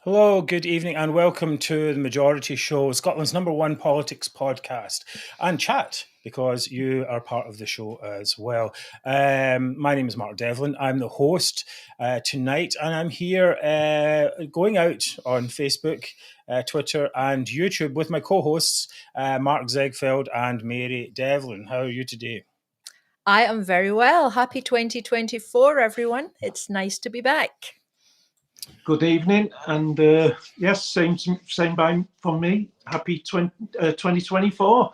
Hello, good evening, and welcome to the Majority Show, Scotland's #1 politics podcast and chat, because you are part of the show as well. My name is Mark Devlin. I'm the host tonight, and I'm here going out on Facebook, Twitter, and YouTube with my co-hosts, Mark Zegveldt and Mary Devlin. How are you today? I am very well. Happy 2024, everyone. It's nice to be back. Good evening, and yes, same from me. Happy 2024.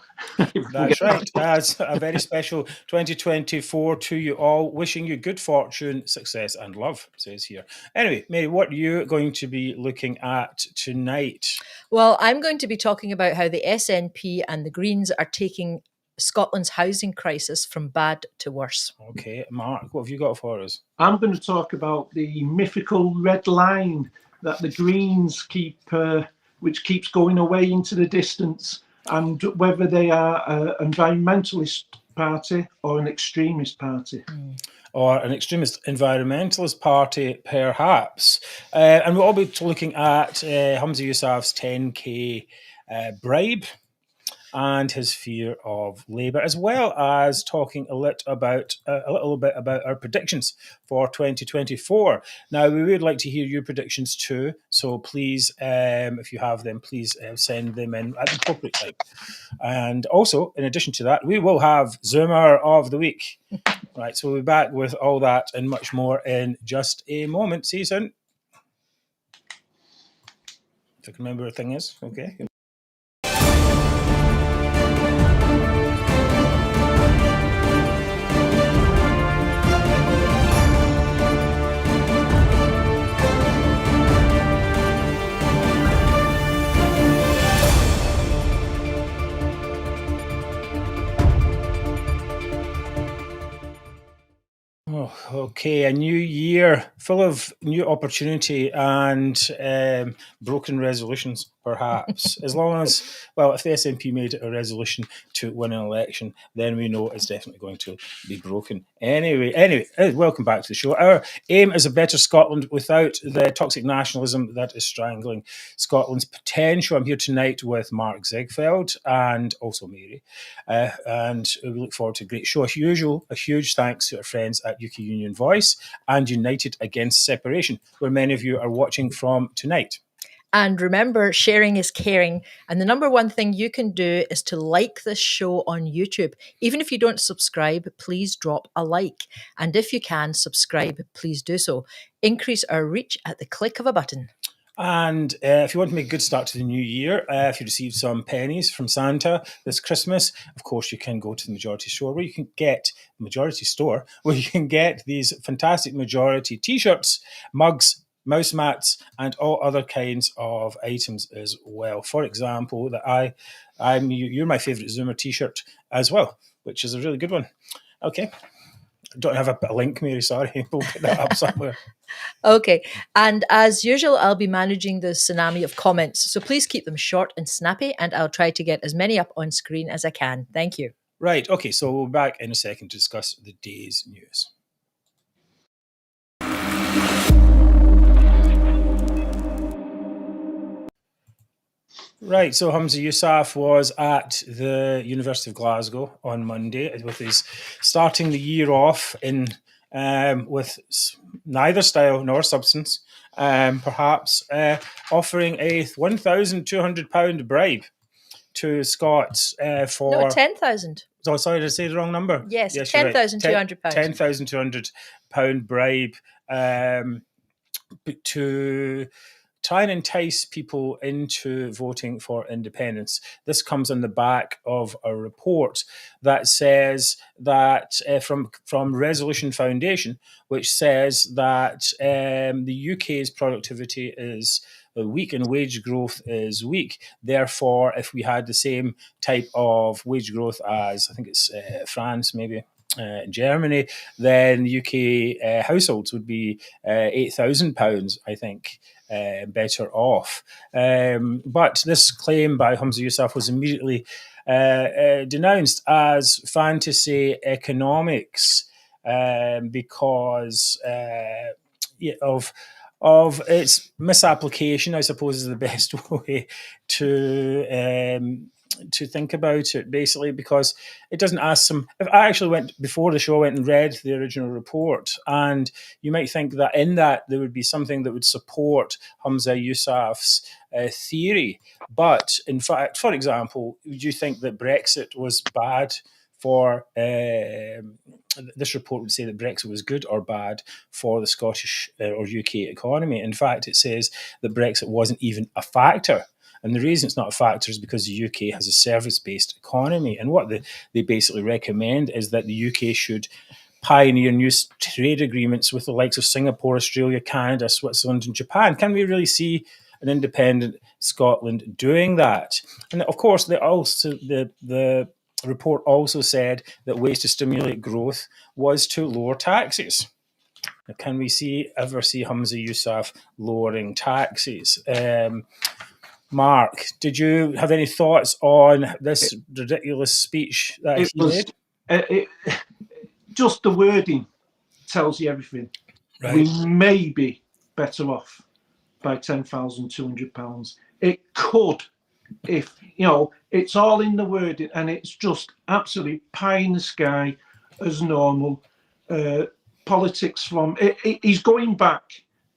That's right. As a very special 2024 to you all. Wishing you good fortune, success, and love, says here. Anyway, Mary, what are you going to be looking at tonight? Well, I'm going to be talking about how the SNP and the Greens are taking Scotland's housing crisis from bad to worse. Okay, Mark, what have you got for us? I'm going to talk about the mythical red line that the Greens keep, which keeps going away into the distance, and whether they are an environmentalist party or an extremist party. Or an extremist environmentalist party, perhaps. And we'll all be looking at Humza Yousaf's 10K bribe and his fear of Labour, as well as talking a little bit about our predictions for 2024. Now, we would like to hear your predictions too, so please, if you have them, please send them in at the appropriate time. And also, in addition to that, we will have Zoomer of the Week. Right, so we'll be back with all that and much more in just a moment. See you soon. If I can remember what the thing is, okay. Oh, okay, a new year full of new opportunity and broken resolutions, perhaps. As long as, well, if the SNP made it a resolution to win an election, then we know it's definitely going to be broken. Anyway, welcome back to the show. Our aim is a better Scotland without the toxic nationalism that is strangling Scotland's potential. I'm here tonight with Mark Zegveldt and also Mary. And we look forward to a great show. As usual, a huge thanks to our friends at UK Union Voice and United Against Separation, where many of you are watching from tonight. And remember, sharing is caring. And the #1 thing you can do is to like this show on YouTube. Even if you don't subscribe, please drop a like. And if you can subscribe, please do so. Increase our reach at the click of a button. And if you want to make a good start to the new year, if you received some pennies from Santa this Christmas, of course, you can go to the Majority Store, where you can get these fantastic Majority T-shirts, mugs, mouse mats, and all other kinds of items as well. For example, you're my favourite Zoomer T-shirt as well, which is a really good one. Okay. I don't have a link, Mary, sorry. We'll put that up somewhere. Okay. And as usual, I'll be managing the tsunami of comments. So please keep them short and snappy, and I'll try to get as many up on screen as I can. Thank you. Right. Okay. So we'll be back in a second to discuss the day's news. Right, so Humza Yousaf was at the University of Glasgow on Monday with his starting the year off in with neither style nor substance, perhaps offering a £1,200 bribe to Scots for... No, 10,000. Oh, sorry, did I say the wrong number? Yes, £10,200. £10,200 bribe to try and entice people into voting for independence. This comes on the back of a report that says that from Resolution Foundation, which says that the UK's productivity is weak and wage growth is weak. Therefore, if we had the same type of wage growth as, I think it's France, maybe, in Germany, then the UK households would be £8,000, I think, better off. But this claim by Humza Yousaf was immediately denounced as fantasy economics because of of its misapplication, I suppose, is the best way to think about it, basically, because it doesn't ask some. If I actually went before the show, I went and read the original report, and you might think that in that there would be something that would support Humza Yousaf's theory. But in fact, for example, would you think that Brexit was bad for this report would say that Brexit was good or bad for the Scottish or UK economy. In fact, it says that Brexit wasn't even a factor. And the reason it's not a factor is because the UK has a service-based economy. And what they basically recommend is that the UK should pioneer new trade agreements with the likes of Singapore, Australia, Canada, Switzerland, and Japan. Can we really see an independent Scotland doing that? And of course, the report also said that ways to stimulate growth was to lower taxes. Now, can we ever see Humza Yousaf lowering taxes? Mark, did you have any thoughts on this ridiculous speech that he made? Just the wording tells you everything. Right. We may be better off by £10,200. It could, if, it's all in the wording, and it's just absolutely pie in the sky as normal. Politics from, he's going back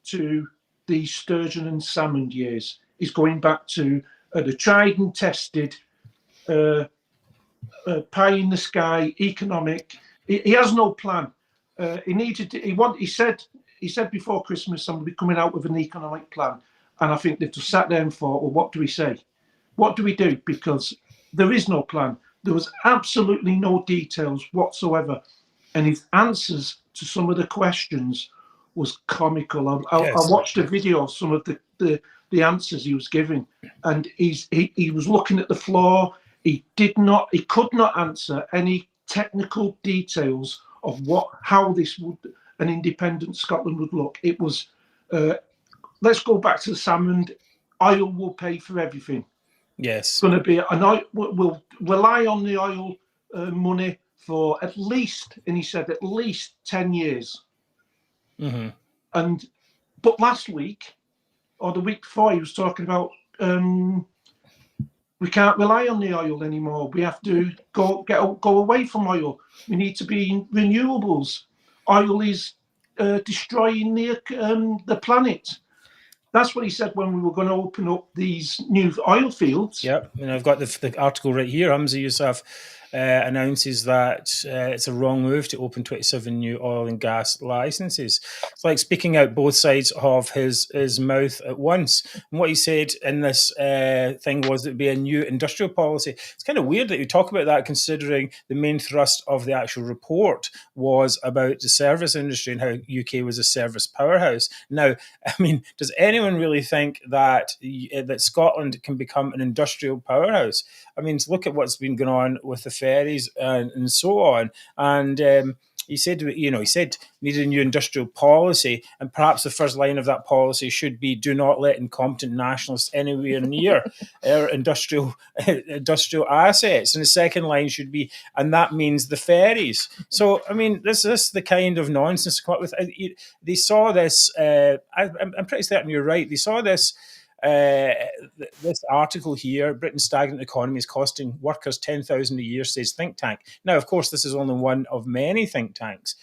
to the Sturgeon and Salmond years. He's going back to the tried and tested pie in the sky economic. He has no plan. He said before Christmas somebody coming out with an economic plan, and I think they've just sat there and thought, well, what do we say? What do we do? Because there is no plan. There was absolutely no details whatsoever, and his answers to some of the questions was comical. I watched a video of some of the answers he was giving, and he was looking at the floor. He could not answer any technical details of how an independent Scotland would look. It was let's go back to the Salmond. Oil will pay for everything. Yes, it's going to be we'll rely on the oil money for at least, and he said at least 10 years. Mm-hmm. But last week or the week before, he was talking about we can't rely on the oil anymore. We have to go away from oil. We need to be in renewables. Oil is destroying the planet. That's what he said when we were going to open up these new oil fields. Yep, and I've got the article right here. Humza Yousaf announces that it's a wrong move to open 27 new oil and gas licenses. It's like speaking out both sides of his mouth at once. And what he said in this thing was that it would be a new industrial policy. It's kind of weird that you talk about that, considering the main thrust of the actual report was about the service industry and how UK was a service powerhouse. Now, I mean, does anyone really think that Scotland can become an industrial powerhouse? I mean, look at what's been going on with the ferries and so on. And he said needed a new industrial policy, and perhaps the first line of that policy should be: do not let incompetent nationalists anywhere near our industrial assets. And the second line should be, and that means the ferries. So, I mean, this is the kind of nonsense. They saw this. I'm pretty certain you're right. They saw this. This article here, Britain's stagnant economy is costing workers 10,000 a year, says think tank. Now, of course, this is only one of many think tanks.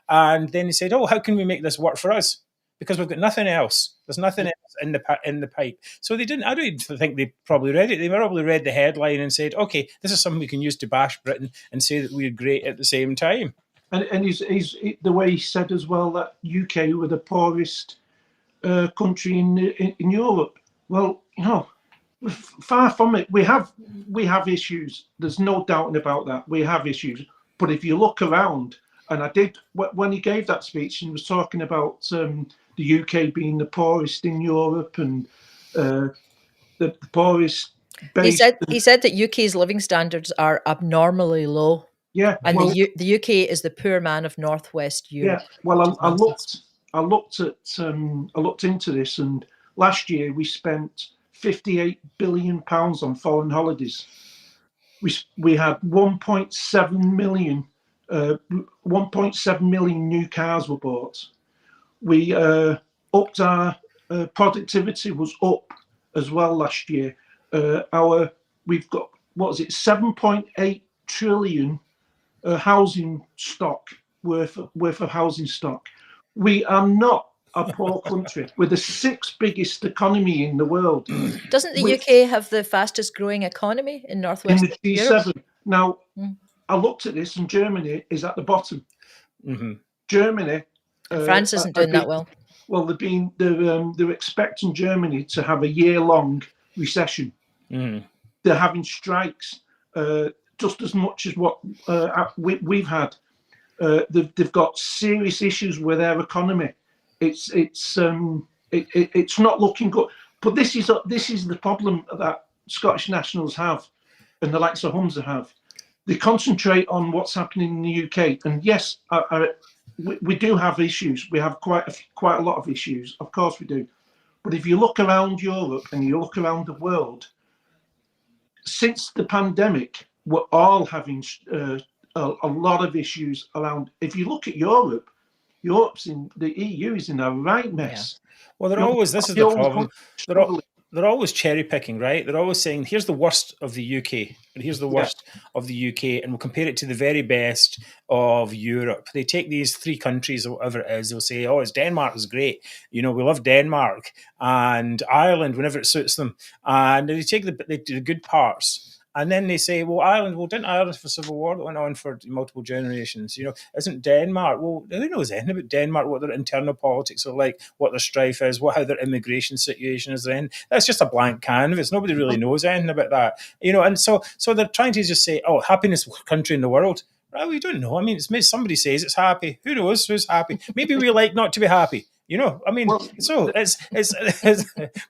And then they said, oh, how can we make this work for us? Because we've got nothing else. There's nothing else in the pipe. So they didn't. I don't think they probably read it. They probably read the headline and said, okay, this is something we can use to bash Britain and say that we're great at the same time. And he's the way he said as well that UK were the poorest country in Europe. Well, far from it. We have issues. There's no doubt about that. We have issues. But if you look around, and I did when he gave that speech, and he was talking about the UK being the poorest in Europe and the poorest. He said that UK's living standards are abnormally low. Yeah, and the UK is the poor man of Northwest Europe. Yeah, well, I looked into this, and last year we spent £58 billion on foreign holidays. We had 1.7 million new cars were bought. We upped our productivity was up as well last year. We've got, what is it, 7.8 trillion housing stock worth of housing stock. We are not a poor country. We're the sixth biggest economy in the world. Doesn't the UK have the fastest growing economy in Northwest in the G7? Europe? Now, I looked at this, and Germany is at the bottom. Germany, France isn't doing that well. Well, they're expecting Germany to have a year-long recession. They're having strikes just as much as what we've had. They've got serious issues with their economy. It's not looking good. But this is the problem that Scottish nationals have, and the likes of Humza have. They concentrate on what's happening in the UK, and yes, we do have issues. We have quite a lot of issues. Of course we do. But if you look around Europe and you look around the world, since the pandemic, we're all having a lot of issues around. If you look at Europe, the EU is in a right mess. Yeah. Well, this is the problem. They're always cherry picking, right? They're always saying, here's the worst of the UK, and here's the worst of the UK, and we'll compare it to the very best of Europe. They take these three countries or whatever it is, they'll say, oh, Denmark is great. We love Denmark, and Ireland whenever it suits them. And they take the good parts. And then they say, well, didn't Ireland have a civil war that went on for multiple generations? Isn't Denmark? Well, who knows anything about Denmark, what their internal politics are like, what their strife is, how their immigration situation is in. That's just a blank canvas. Nobody really knows anything about that. And so they're trying to just say, oh, happiest country in the world. Well, we don't know. I mean, somebody says it's happy. Who knows who's happy? Maybe we like not to be happy. So it's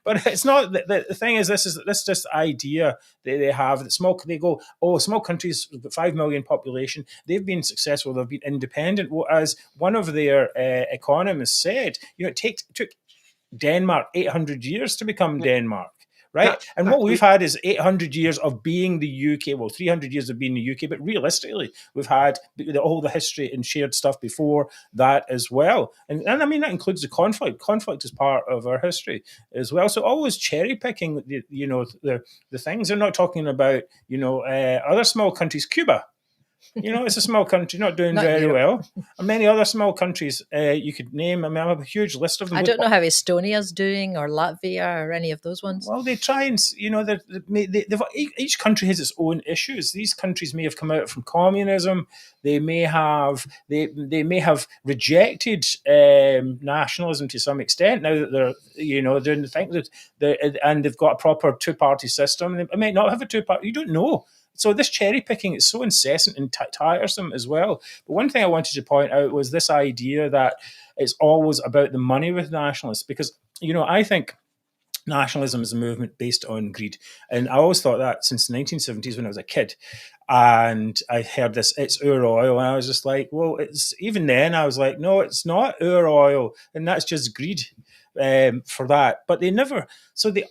but it's not. The thing is, this just idea that they have that they go, oh, small countries with 5 million population, they've been successful, they've been independent. Well, as one of their economists said, it took Denmark 800 years to become Denmark. Right. And what we've had is 800 years of being the UK. Well, 300 years of being the UK. But realistically, we've had all the history and shared stuff before that as well. And I mean, that includes the conflict. Conflict is part of our history as well. So always cherry picking, the things. They're not talking about, other small countries. Cuba. It's a small country, not doing very well. And many other small countries you could name. I mean, I have a huge list of them. I don't know how Estonia's doing, or Latvia, or any of those ones. Well, they try and, each country has its own issues. These countries may have come out from communism. They may have rejected nationalism to some extent now that they're doing the thing and they've got a proper two-party system. They might not have a two-party. You don't know. So this cherry picking is so incessant and tiresome as well. But one thing I wanted to point out was this idea that it's always about the money with nationalists, because, I think nationalism is a movement based on greed. And I always thought that since the 1970s when I was a kid. And I heard this, it's our oil. And I was just like, well, even then I was like, no, it's not our oil. And that's just greed for that. But they never,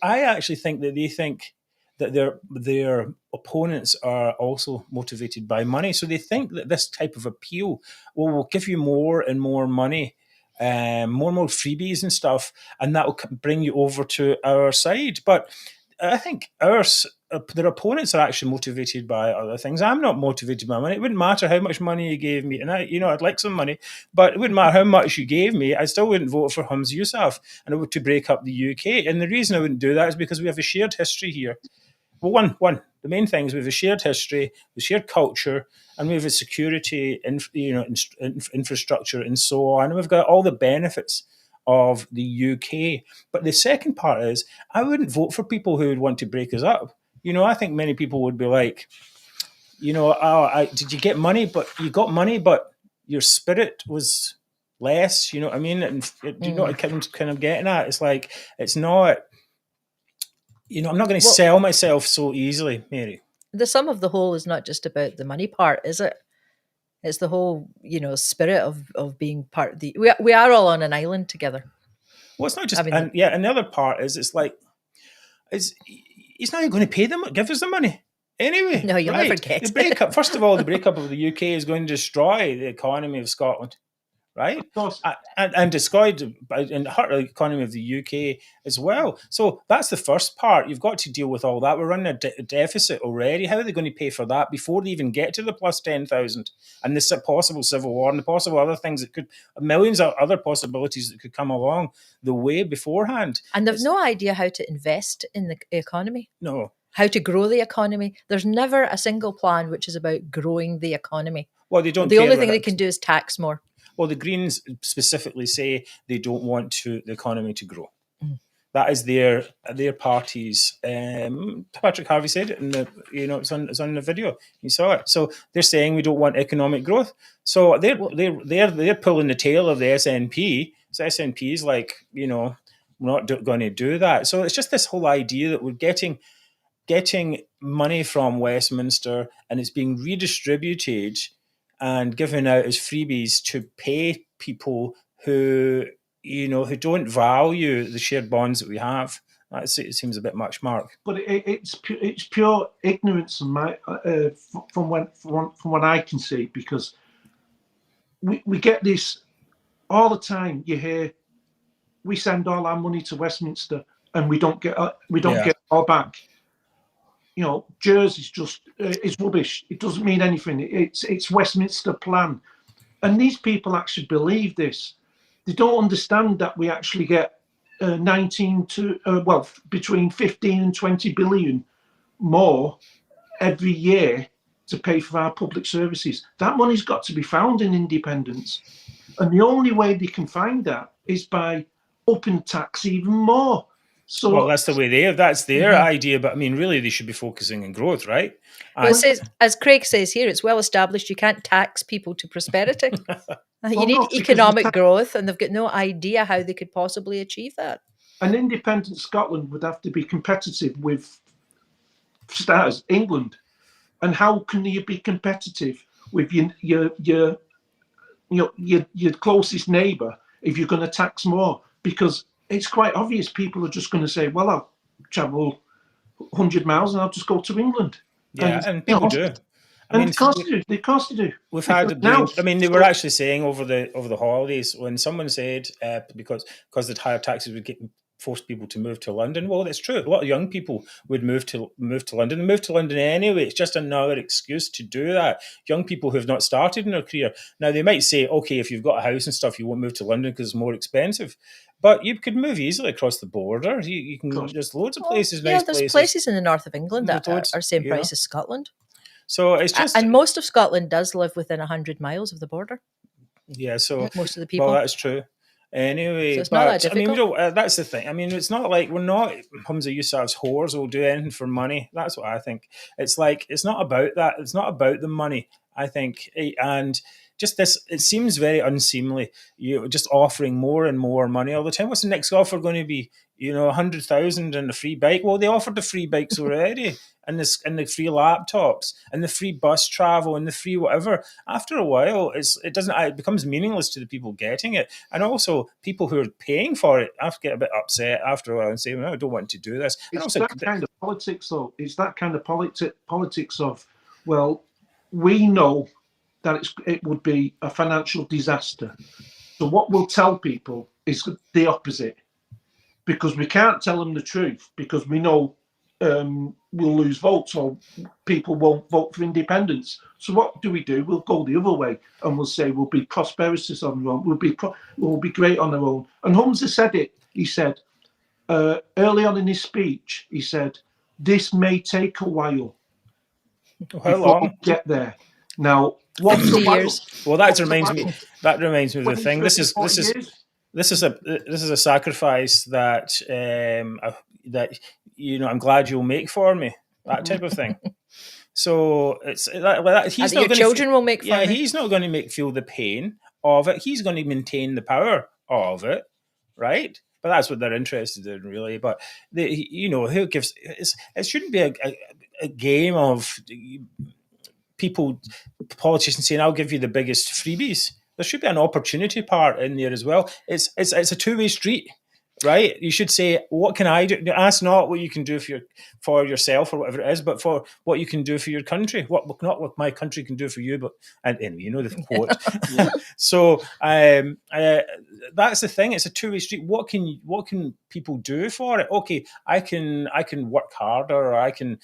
I actually think that they think that their opponents are also motivated by money. So they think that this type of appeal will give you more and more money, more and more freebies and stuff, and that will bring you over to our side. But I think their opponents are actually motivated by other things. I'm not motivated by money. It wouldn't matter how much money you gave me, and I'd like some money, but it wouldn't matter how much you gave me. I still wouldn't vote for Humza Yousaf and it would to break up the UK. And the reason I wouldn't do that is because we have a shared history here. Well, the main thing is we have a shared history, we shared culture, and we have a security, infrastructure, and so on. And we've got all the benefits of the UK. But the second part is, I wouldn't vote for people who would want to break us up. I think many people would be like, did you get money? But you got money, but your spirit was less. You know what I mean? And you know what I'm kind of getting at? It's like, it's not. I'm not going to sell myself so easily, Mary. The sum of the whole is not just about the money part, is it? It's the whole, spirit of being part of the. We are all on an island together. Well, it's not just, and the other part is, it's like, he's not going to pay them, give us the money anyway. No, you'll never get the breakup. First of all, the breakup of the UK is going to destroy the economy of Scotland. right? Of course. And destroyed and hurt the economy of the UK as well. So that's the first part. You've got to deal with all that. We're running a deficit already. How are they going to pay for that before they even get to the plus 10,000 and this possible civil war and the possible other things that could, millions of other possibilities that could come along the way beforehand? And they've no idea how to invest in the economy. No. How to grow the economy. There's never a single plan which is about growing the economy. Well, they don't. The only thing they can do is tax more. Well, the Greens specifically say they don't want the economy to grow. That is their party's. Patrick Harvey said it, and it's on the video. You saw it. So they're saying we don't want economic growth. So they're pulling the tail of the SNP. So SNP is like, we're not going to do that. So it's just this whole idea that we're getting money from Westminster and it's being redistributed and given out as freebies to pay people who don't value the shared bonds that we have. It seems a bit much, Mark. But it's pure ignorance from what I can see, because we get this all the time. You hear we send all our money to Westminster and we don't get it all back. Jersey's just it's rubbish. It doesn't mean anything. It's Westminster plan, and these people actually believe this. They don't understand that we actually get between 15 and 20 billion more every year to pay for our public services. That money's got to be found in independence, and the only way they can find that is by upping tax even more. So, well, that's the way that's their idea, but I mean, really, they should be focusing on growth, right? Well, it says, as Craig says here, it's well established you can't tax people to prosperity. You need economic growth, and they've got no idea how they could possibly achieve that. An independent Scotland would have to be competitive with stars England, and how can you be competitive with your closest neighbour if you're going to tax more? Because it's quite obvious people are just going to say, well, I'll travel 100 miles and I'll just go to England. Yeah, and people do. Of course they do. We've had now. I mean, they were actually saying over the holidays when someone said because the higher taxes would force people to move to London. Well, that's true. A lot of young people would move to London and move to London anyway. It's just another excuse to do that. Young people who have not started in their career. Now, they might say, okay, if you've got a house and stuff, you won't move to London because it's more expensive. But you could move easily across the border. You can. There's loads of places, nice places. Yeah, there's places in the north of England that are same price as Scotland. So it's just, and most of Scotland does live within 100 miles of the border. Yeah, so most of the people. Well, that's true. Anyway, so it's not that difficult. I mean, that's the thing. I mean, it's not like we're not Humza Yousaf's whores will do anything for money. That's what I think. It's like it's not about that. It's not about the money, I think, and just this. It seems very unseemly. Just offering more and more money all the time. What's the next offer going to be? 100,000 and a free bike. Well, they offered the free bikes already, and the free laptops, and the free bus travel, and the free whatever. After a while, it becomes meaningless to the people getting it, and also people who are paying for it have to get a bit upset after a while and say, "Well, I don't want to do this." It's that kind of politics, though. It's that kind of politics of, well, we know that it would be a financial disaster, so what we'll tell people is the opposite. Because we can't tell them the truth, because we know we'll lose votes or people won't vote for independence. So what do? We'll go the other way and we'll say we'll be prosperous on our own. We'll be great on our own. And Humza said it. He said early on in his speech, he said, "This may take a while before we get there." Now, what's a while? Well, that reminds me of the thing. This is a sacrifice that I'm glad you'll make for me, that type of thing. So it's that he's not going children will make for me. He's not going to feel the pain of it. He's going to maintain the power of it, right? But that's what they're interested in, really. But who gives? It shouldn't be a game of politicians saying, "I'll give you the biggest freebies." There should be an opportunity part in there as well. It's a two-way street. right? You should say, what can I do? Ask not what you can do for yourself or whatever it is, but for what you can do for your country. Not what my country can do for you, but and anyway, you know the quote. So that's the thing. It's a two-way street. What can people do for it? Okay, I can work harder, or I can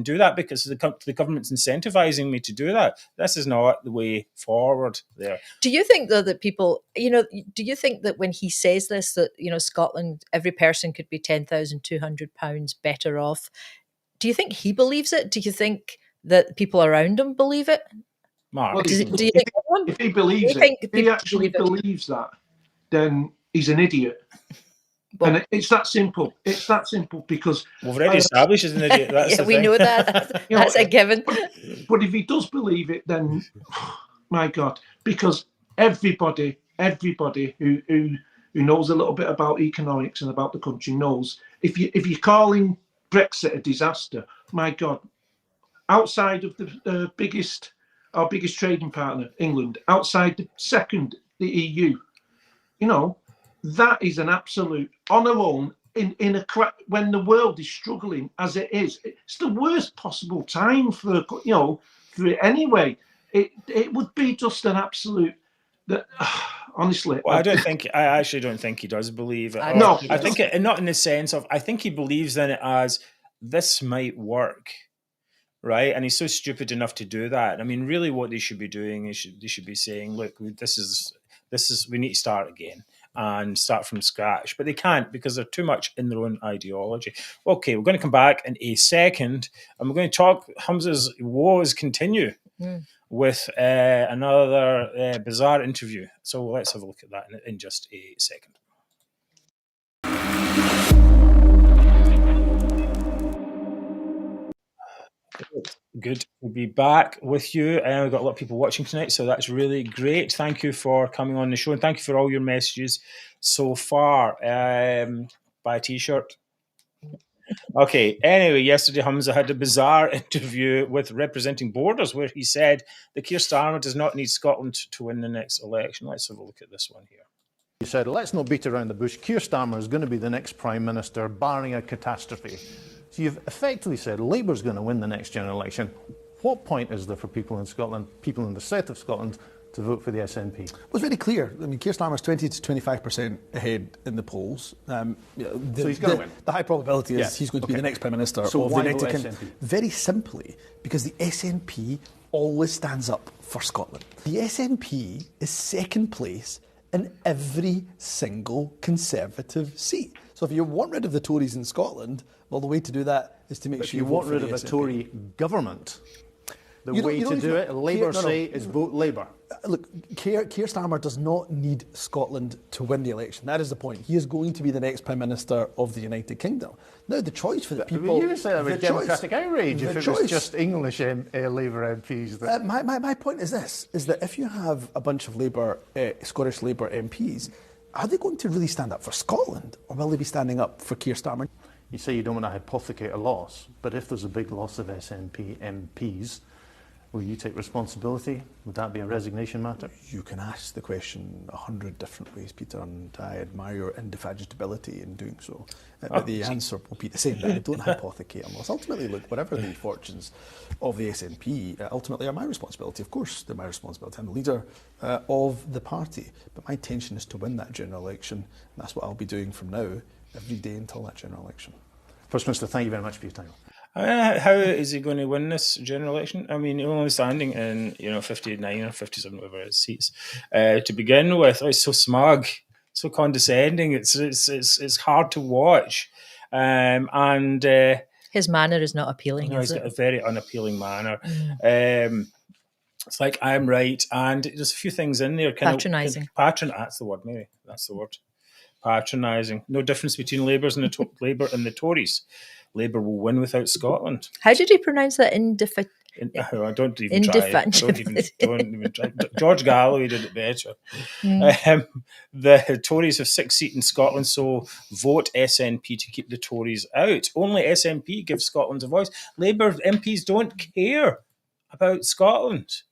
do that because the government's incentivizing me to do that. This is not the way forward there. Do you think, though, that people, do you think that when he says this, that, Scotland, every person could be £10,200 better off? Do you think he believes it? Do you think that people around him believe it? Mark, Well, Do you think if he believes if he actually believes that, then he's an idiot. And it's that simple. It's that simple because we've already established he's an idiot. That's we know that. That's a given. But if he does believe it, then my God, because everybody who knows a little bit about economics and about the country knows if you're calling Brexit a disaster, my God, outside of our biggest trading partner, England, outside the second, the EU, that is an absolute, on our own, when the world is struggling as it is, it's the worst possible time for it anyway. It would be just an absolute honestly. Well, I actually don't think he does believe it. No, I think it, not in the sense of, I think he believes in it as this might work. Right, and he's so stupid enough to do that. I mean, really, what they should be doing is they should be saying, "Look, this is we need to start again and start from scratch." But they can't because they're too much in their own ideology. Okay, we're going to come back in a second, and we're going to talk Humza's woes continue with another bizarre interview. So let's have a look at that in just a second. Good to be back with you. We've got a lot of people watching tonight, so that's really great. Thank you for coming on the show, and thank you for all your messages so far. Buy a t-shirt. Okay, anyway, yesterday Humza had a bizarre interview with Representing Borders where he said that Keir Starmer does not need Scotland to win the next election. Let's have a look at this one here. He said, let's not beat around the bush. Keir Starmer is going to be the next Prime Minister, barring a catastrophe. So you've effectively said Labour's going to win the next general election. What point is there for people in Scotland, people in the south of Scotland, to vote for the SNP? Well, it's very clear. I mean, Keir Starmer's 20 to 25% ahead in the polls. So he's going to win. The high probability is he's going to be the next Prime Minister so of the United Kingdom. SNP? Very simply, because the SNP always stands up for Scotland. The SNP is second place in every single Conservative seat. So if you want rid of the Tories in Scotland, well, the way to do that is to make sure you want rid of a Tory government. The way to do it, Labour say, is vote Labour. Look, Keir Starmer does not need Scotland to win the election. That is the point. He is going to be the next Prime Minister of the United Kingdom. Now, the choice for the people... You would say that was democratic outrage if it was just English Labour MPs. My point is this, is that if you have a bunch of Scottish Labour MPs, are they going to really stand up for Scotland, or will they be standing up for Keir Starmer? You say you don't want to hypothecate a loss, but if there's a big loss of SNP MPs, will you take responsibility? Would that be a resignation matter? You can ask the question 100 different ways, Peter, and I admire your indefatigability in doing so. But the answer will be the same. I don't hypothecate a loss. Ultimately, look, whatever the fortunes of the SNP, ultimately are my responsibility. Of course, they're my responsibility. I'm the leader of the party. But my intention is to win that general election, and that's what I'll be doing from now, every day until that general election. First Minister, thank you very much for your time. How is he going to win this general election? I mean, only standing in 59 or 57, whatever his seats to begin with. Oh, he's so smug, so condescending. It's hard to watch, and his manner is not appealing. He's got a very unappealing manner. It's like, I'm right, and there's a few things in there. Patronising. That's the word, Mary. That's the word. Patronising. No difference between Labour and the Tories. Labour will win without Scotland. How did he pronounce that? I don't even try. Don't even try. George Galloway did it better. The Tories have 6 seats in Scotland, so vote SNP to keep the Tories out. Only SNP gives Scotland a voice. Labour MPs don't care about Scotland.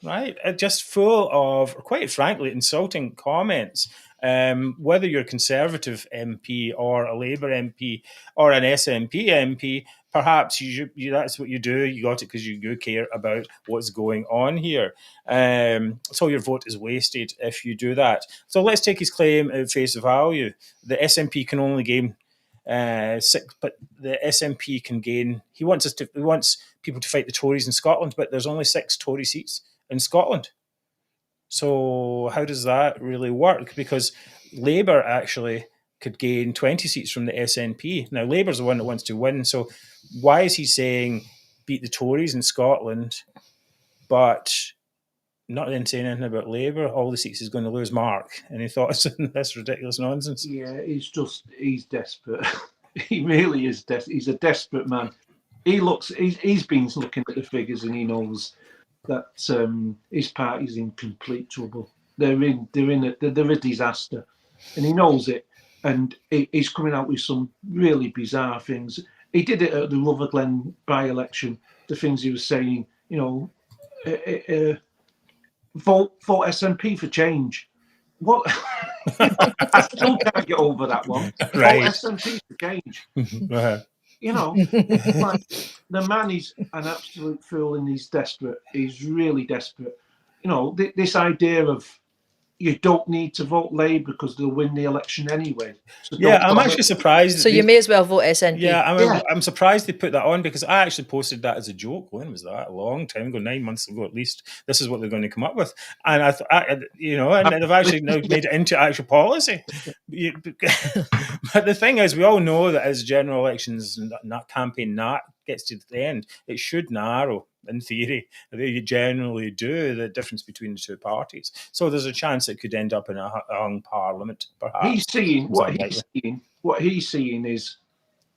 right? Just full of, quite frankly, insulting comments. Whether you're a Conservative MP or a Labour MP or an SNP MP, perhaps that's what you do. You got it because you do care about what's going on here. So your vote is wasted if you do that. So let's take his claim at face value. The SNP can only gain 6, but the SNP can gain. He wants people to fight the Tories in Scotland, but there's only 6 Tory seats in Scotland. So how does that really work? Because Labour actually could gain 20 seats from the SNP. Now, Labour's the one that wants to win. So why is he saying beat the Tories in Scotland, but not then saying anything about Labour? All the seats he's going to lose. Mark, any thoughts on this ridiculous nonsense? Yeah, he's desperate. He really is desperate. He's a desperate man. He's been looking at the figures and he knows that his party's in complete trouble. They're a disaster, and he knows it. And he's coming out with some really bizarre things. He did it at the Rutherglen by-election. The things he was saying, vote SNP for change. What? I still can't get over that one. Right. Vote SNP for change. Like, the man is an absolute fool and he's desperate. He's really desperate. This idea of you don't need to vote Labour because they'll win the election anyway. So I'm actually surprised. So you may as well vote SNP. Yeah, I'm surprised they put that on because I actually posted that as a joke. When was that? A long time ago, 9 months ago at least. This is what they're going to come up with, and and they've actually now made it into actual policy. But the thing is, we all know that as general elections campaign gets to the end, it should narrow. In theory, they generally do, the difference between the two parties. So there's a chance it could end up in a hung parliament, perhaps. What he's seeing is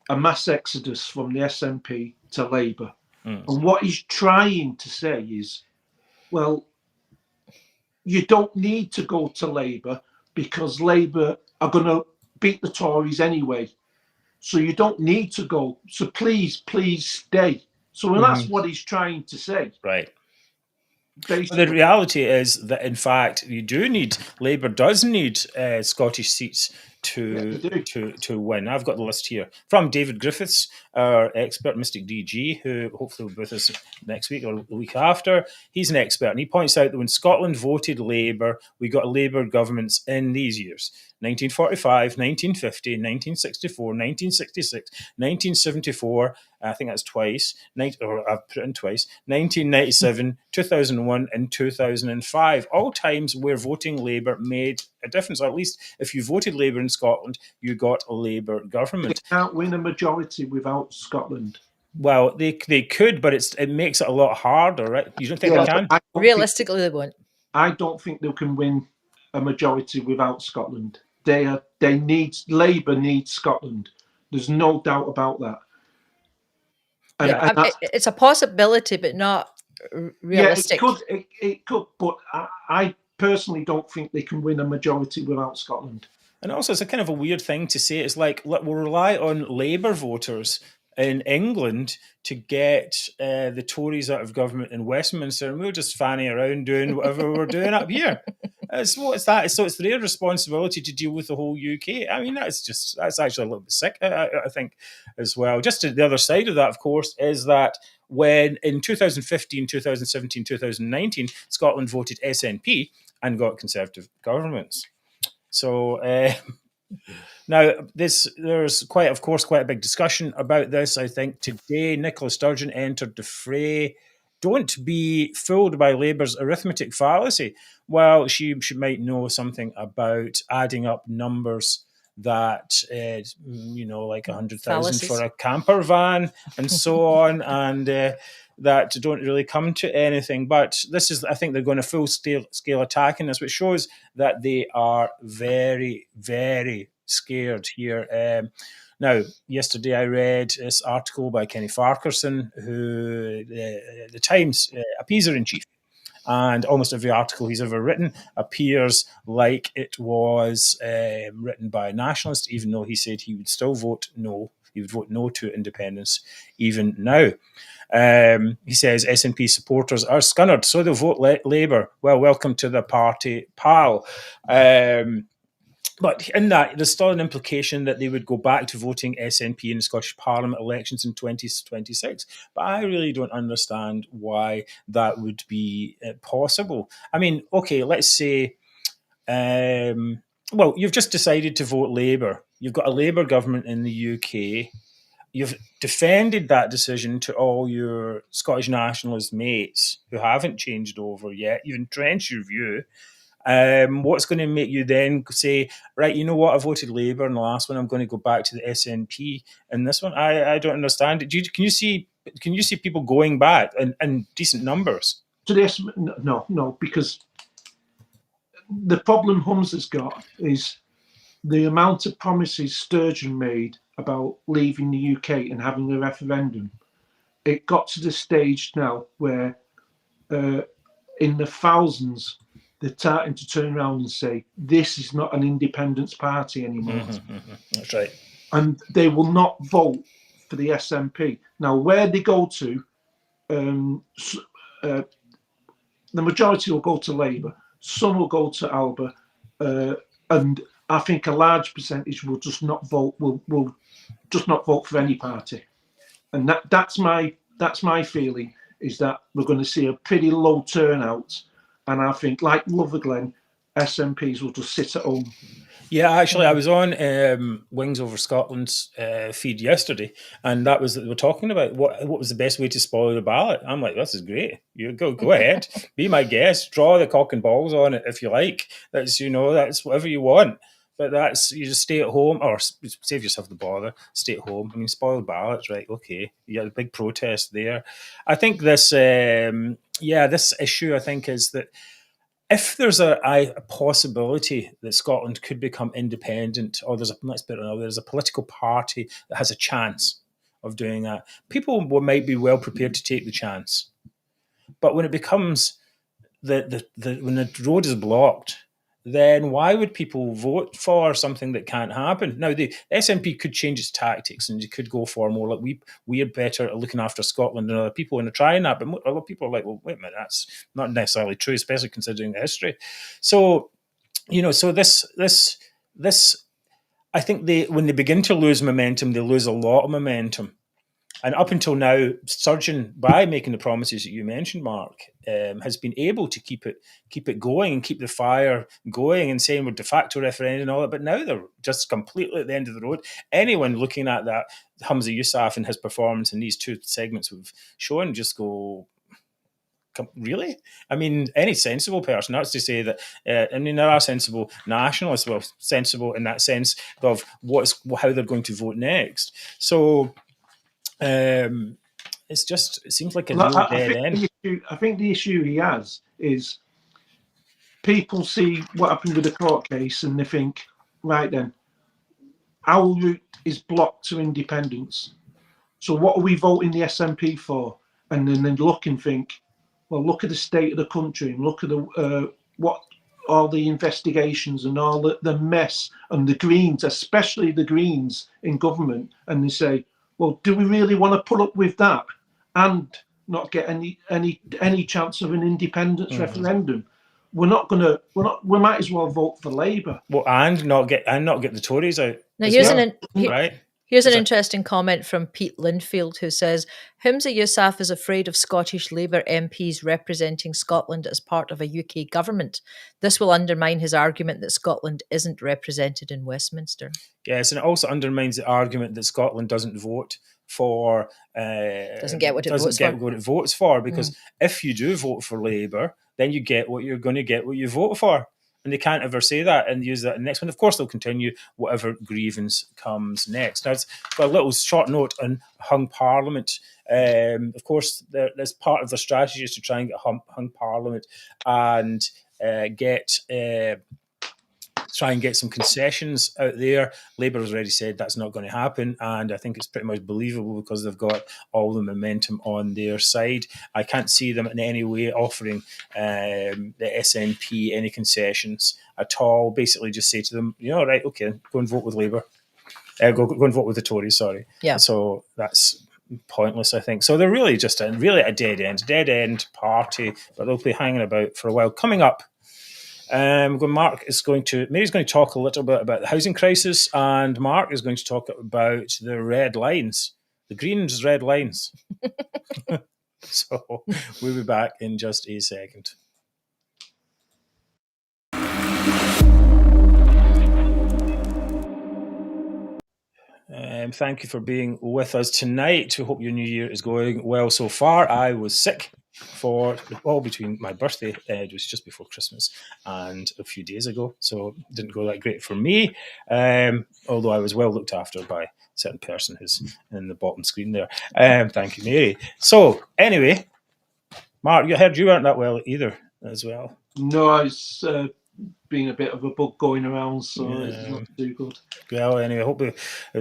a mass exodus from the SNP to Labour. And what he's trying to say is, well, you don't need to go to Labour because Labour are going to beat the Tories anyway. So you don't need to go. So please stay. So that's what he's trying to say. Right. But the reality is that, in fact, Labour does need Scottish seats to win. I've got the list here from David Griffiths, our expert, Mystic DG, who hopefully will be with us next week or the week after. He's an expert, and he points out that when Scotland voted Labour, we got Labour governments in these years: 1945, 1950, 1964, 1966, 1974, I think that's twice, I've put it in twice, 1997, 2001 and 2005. All times where voting Labour made a difference, or at least if you voted Labour in Scotland, you got a Labour government. They can't win a majority without Scotland. Well, they could, but it makes it a lot harder, right? You don't think they can? Realistically, they won't. I don't think they can win a majority without Scotland. Labour needs Scotland. There's no doubt about that. It's a possibility, but not realistic. Yeah, it could, but I personally don't think they can win a majority without Scotland. And also, it's a kind of a weird thing to say. It's like, we'll rely on Labour voters in England to get the Tories out of government in Westminster, and we'll just fanny around doing whatever we're doing up here. So it's their responsibility to deal with the whole UK. I mean, that's actually a little bit sick, I think, as well. Just to the other side of that, of course, is that when in 2015, 2017, 2019, Scotland voted SNP and got Conservative governments. So now there's quite a big discussion about this. I think today Nicola Sturgeon entered the fray. Don't be fooled by Labour's arithmetic fallacy. Well, she might know something about adding up numbers that, like 100,000 for a camper van and so on, and that don't really come to anything. But I think they're going to full scale attacking this, which shows that they are very, very scared here. Now, yesterday I read this article by Kenny Farquharson, who the Times appeaser-in-chief, and almost every article he's ever written appears like it was written by a nationalist, even though he said he would still vote no. He would vote no to independence even now. He says SNP supporters are scunnered, so they'll vote Labour. Well, welcome to the party, pal. But in that, there's still an implication that they would go back to voting SNP in the Scottish Parliament elections in 2026. But I really don't understand why that would be possible. I mean, okay, let's say, well, you've just decided to vote Labour. You've got a Labour government in the UK. You've defended that decision to all your Scottish nationalist mates who haven't changed over yet. You've entrenched your view. What's going to make you then say, right, you know what, I voted Labour in the last one, I'm going to go back to the SNP in this one? I don't understand it. Can you see people going back in decent numbers? To this, no, because the problem Humza's got is the amount of promises Sturgeon made about leaving the UK and having a referendum. It got to the stage now where in the thousands, they're starting to turn around and say, this is not an independence party anymore. That's right. And they will not vote for the SNP. Now, where they go to, the majority will go to Labour, some will go to Alba, and I think a large percentage will just not vote. Will just not vote for any party, and that's my feeling, is that we're going to see a pretty low turnout, and I think, like Loverglen, SNPs will just sit at home. Yeah, actually, I was on Wings Over Scotland's feed yesterday, and that was, they were talking about what was the best way to spoil the ballot. I'm like, this is great. You go ahead, be my guest, draw the cock and balls on it if you like. That's whatever you want. But you just stay at home, or save yourself the bother, stay at home. I mean, spoiled ballots, right? Okay, you got a big protest there. I think this issue, I think, is that if there's a possibility that Scotland could become independent, or there's a political party that has a chance of doing that, people might be well prepared to take the chance. But when it becomes when the road is blocked, then why would people vote for something that can't happen? Now, the SNP could change its tactics, and it could go for more like we are better at looking after Scotland than other people, and they're trying that. But other people are like, well, wait a minute, that's not necessarily true, especially considering the history. So, so this, I think when they begin to lose momentum, they lose a lot of momentum. And up until now, Sturgeon, by making the promises that you mentioned, Mark, has been able to keep it going and keep the fire going, and saying we're de facto referendum and all that. But now they're just completely at the end of the road. Anyone looking at that, Humza Yousaf and his performance in these two segments we've shown, just go, really? I mean, any sensible person, not to say that, there are sensible nationalists, well, sensible in that sense of how they're going to vote next. So, it seems like a real dead end. I think the issue he has is people see what happened with the court case and they think, right then, our route is blocked to independence. So what are we voting the SNP for? And then they look and think, well, look at the state of the country and look at what all the investigations and all the mess, and the Greens, especially the Greens in government, and they say, well, do we really want to put up with that and not get any chance of an independence referendum? We might as well vote for Labour. Well, and not get the Tories out. Now, here's an interesting comment from Pete Linfield, who says, Humza Yousaf is afraid of Scottish Labour MPs representing Scotland as part of a UK government. This will undermine his argument that Scotland isn't represented in Westminster. Yes, and it also undermines the argument that Scotland doesn't vote for... doesn't get what it votes for, because if you do vote for Labour, then you get what you're going to get what you vote for. And they can't ever say that and use that in the next one. Of course, they'll continue whatever grievance comes next. Now, it's got a little short note on hung Parliament. Of course, there's part of the strategy is to try and get hung Parliament and try and get some concessions out there. Labour has already said that's not going to happen, and I think it's pretty much believable because they've got all the momentum on their side. I can't see them in any way offering the SNP any concessions at all. Basically just say to them, right, okay, go and vote with Labour. Go and vote with the Tories, sorry. Yeah. So that's pointless, I think. So they're really just a dead end party, but they'll be hanging about for a while. Coming up, Mary's going to talk a little bit about the housing crisis, and Mark is going to talk about the red lines, the Greens' red lines. So we'll be back in just a second. Thank you for being with us tonight. We hope your new year is going well so far. I was sick for between my birthday, it was just before Christmas, and a few days ago, so it didn't go that great for me, although I was well looked after by a certain person who's in the bottom screen there. Thank you, Mhairi. So anyway, Mark, you heard you weren't that well either as well. No, it's been a bit of a bug going around, so it's not too good. Well, anyway, I hope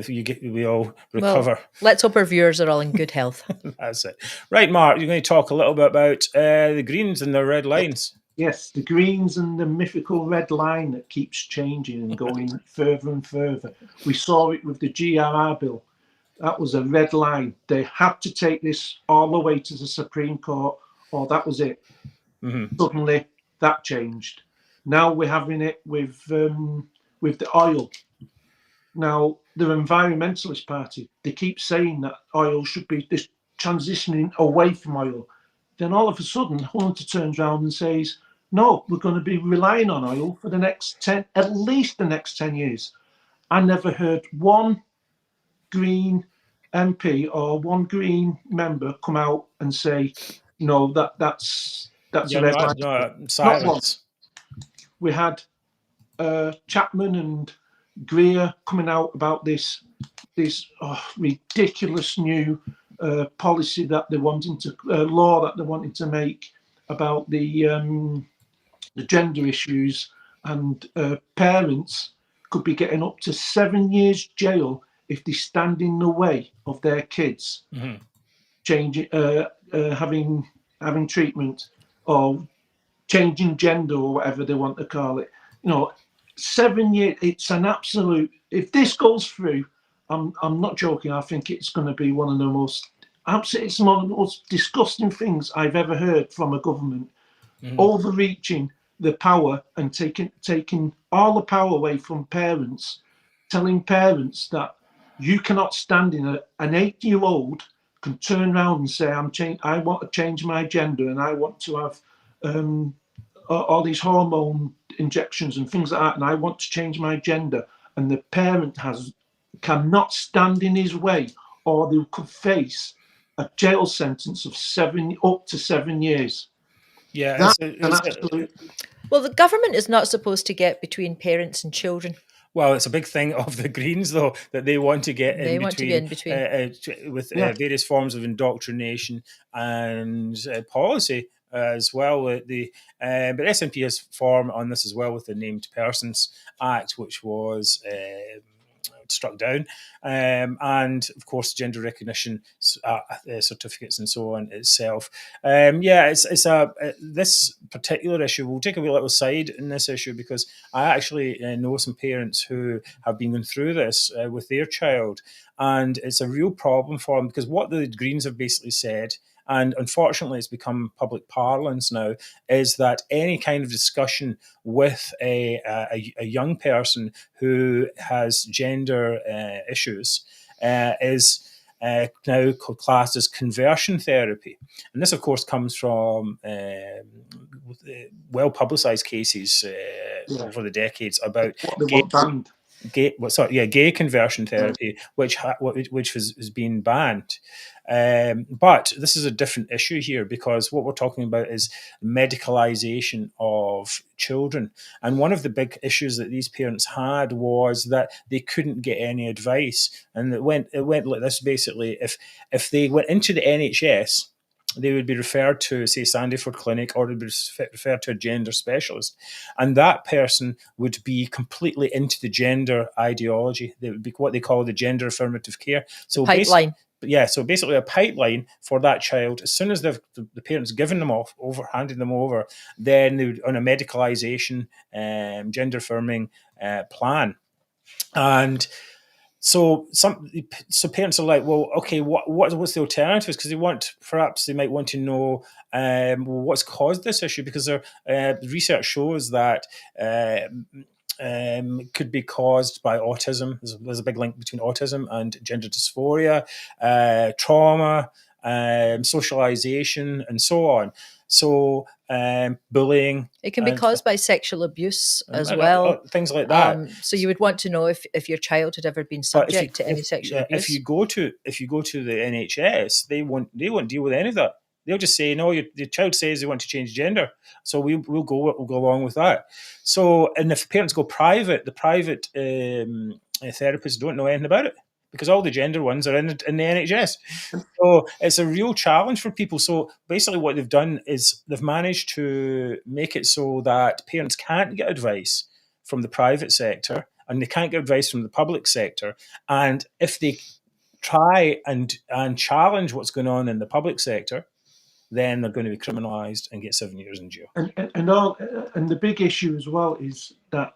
we all recover. Well, let's hope our viewers are all in good health. That's it. Right, Mark, you're going to talk a little bit about the Greens and their red lines. Yes, the Greens and the mythical red line that keeps changing and going further and further. We saw it with the GRR bill. That was a red line. They had to take this all the way to the Supreme Court, or that was it. Mm-hmm. Suddenly, that changed. Now we're having it with the oil. Now, the Environmentalist Party, they keep saying that oil should be this transitioning away from oil. Then all of a sudden, Hunter turns around and says, no, we're going to be relying on oil for the next at least the next 10 years. I never heard one Green MP or one Green member come out and say, no, that's a red line. Silence. We had Chapman and Greer coming out about this ridiculous new policy that they're wanting to law that they're wanting to make about the gender issues, and parents could be getting up to 7 years jail if they stand in the way of their kids changing, having treatment or changing gender or whatever they want to call it. 7 years. It's an absolute. If this goes through, I'm not joking. I think it's going to be one of the most. It's one of the most disgusting things I've ever heard from a government. Overreaching the power and taking all the power away from parents, telling parents that you cannot stand in an 8-year-old can turn around and say, I want to change my gender and I want to have all these hormone injections and things like that, and I want to change my gender, and the parent cannot stand in his way, or they could face a jail sentence of up to 7 years. Yeah, that's an absolute. Well, the government is not supposed to get between parents and children. Well, it's a big thing of the Greens, though, that they want to get in between with various forms of indoctrination and policy as well. But SNP has formed on this as well with the Named Persons Act, which was struck down, and of course gender recognition certificates and so on itself. This particular issue, we'll take a little side in this issue because I actually know some parents who have been going through this with their child, and it's a real problem for them because what the Greens have basically said, and unfortunately it's become public parlance now, is that any kind of discussion with a young person who has gender issues is now classed as conversion therapy. And this, of course, comes from well-publicised cases over the decades about gay conversion therapy, which has been banned. But this is a different issue here because what we're talking about is medicalisation of children. And one of the big issues that these parents had was that they couldn't get any advice. And it went like this, basically. If they went into the NHS, they would be referred to, say, Sandyford Clinic, or they'd be referred to a gender specialist. And that person would be completely into the gender ideology. They would be what they call the gender affirmative care. So pipeline. So basically a pipeline for that child. As soon as the parents given them handed them over, then they would on a medicalisation, gender affirming plan. And So parents are like, well, okay, what's the alternatives? Because they might want to know what's caused this issue, because research shows that could be caused by autism. There's a big link between autism and gender dysphoria, trauma, socialization, and so on. So bullying. It can be caused by sexual abuse as well. Things like that. So you would want to know if your child had ever been subject to any sexual abuse. If you go to the NHS, they won't deal with any of that. They'll just say, no, your child says they want to change gender, so we'll go along with that. So, and if parents go private, the private therapists don't know anything about it, because all the gender ones are in the NHS. So it's a real challenge for people. So basically what they've done is they've managed to make it so that parents can't get advice from the private sector and they can't get advice from the public sector. And if they try and challenge what's going on in the public sector, then they're going to be criminalised and get 7 years in jail. And the big issue as well is that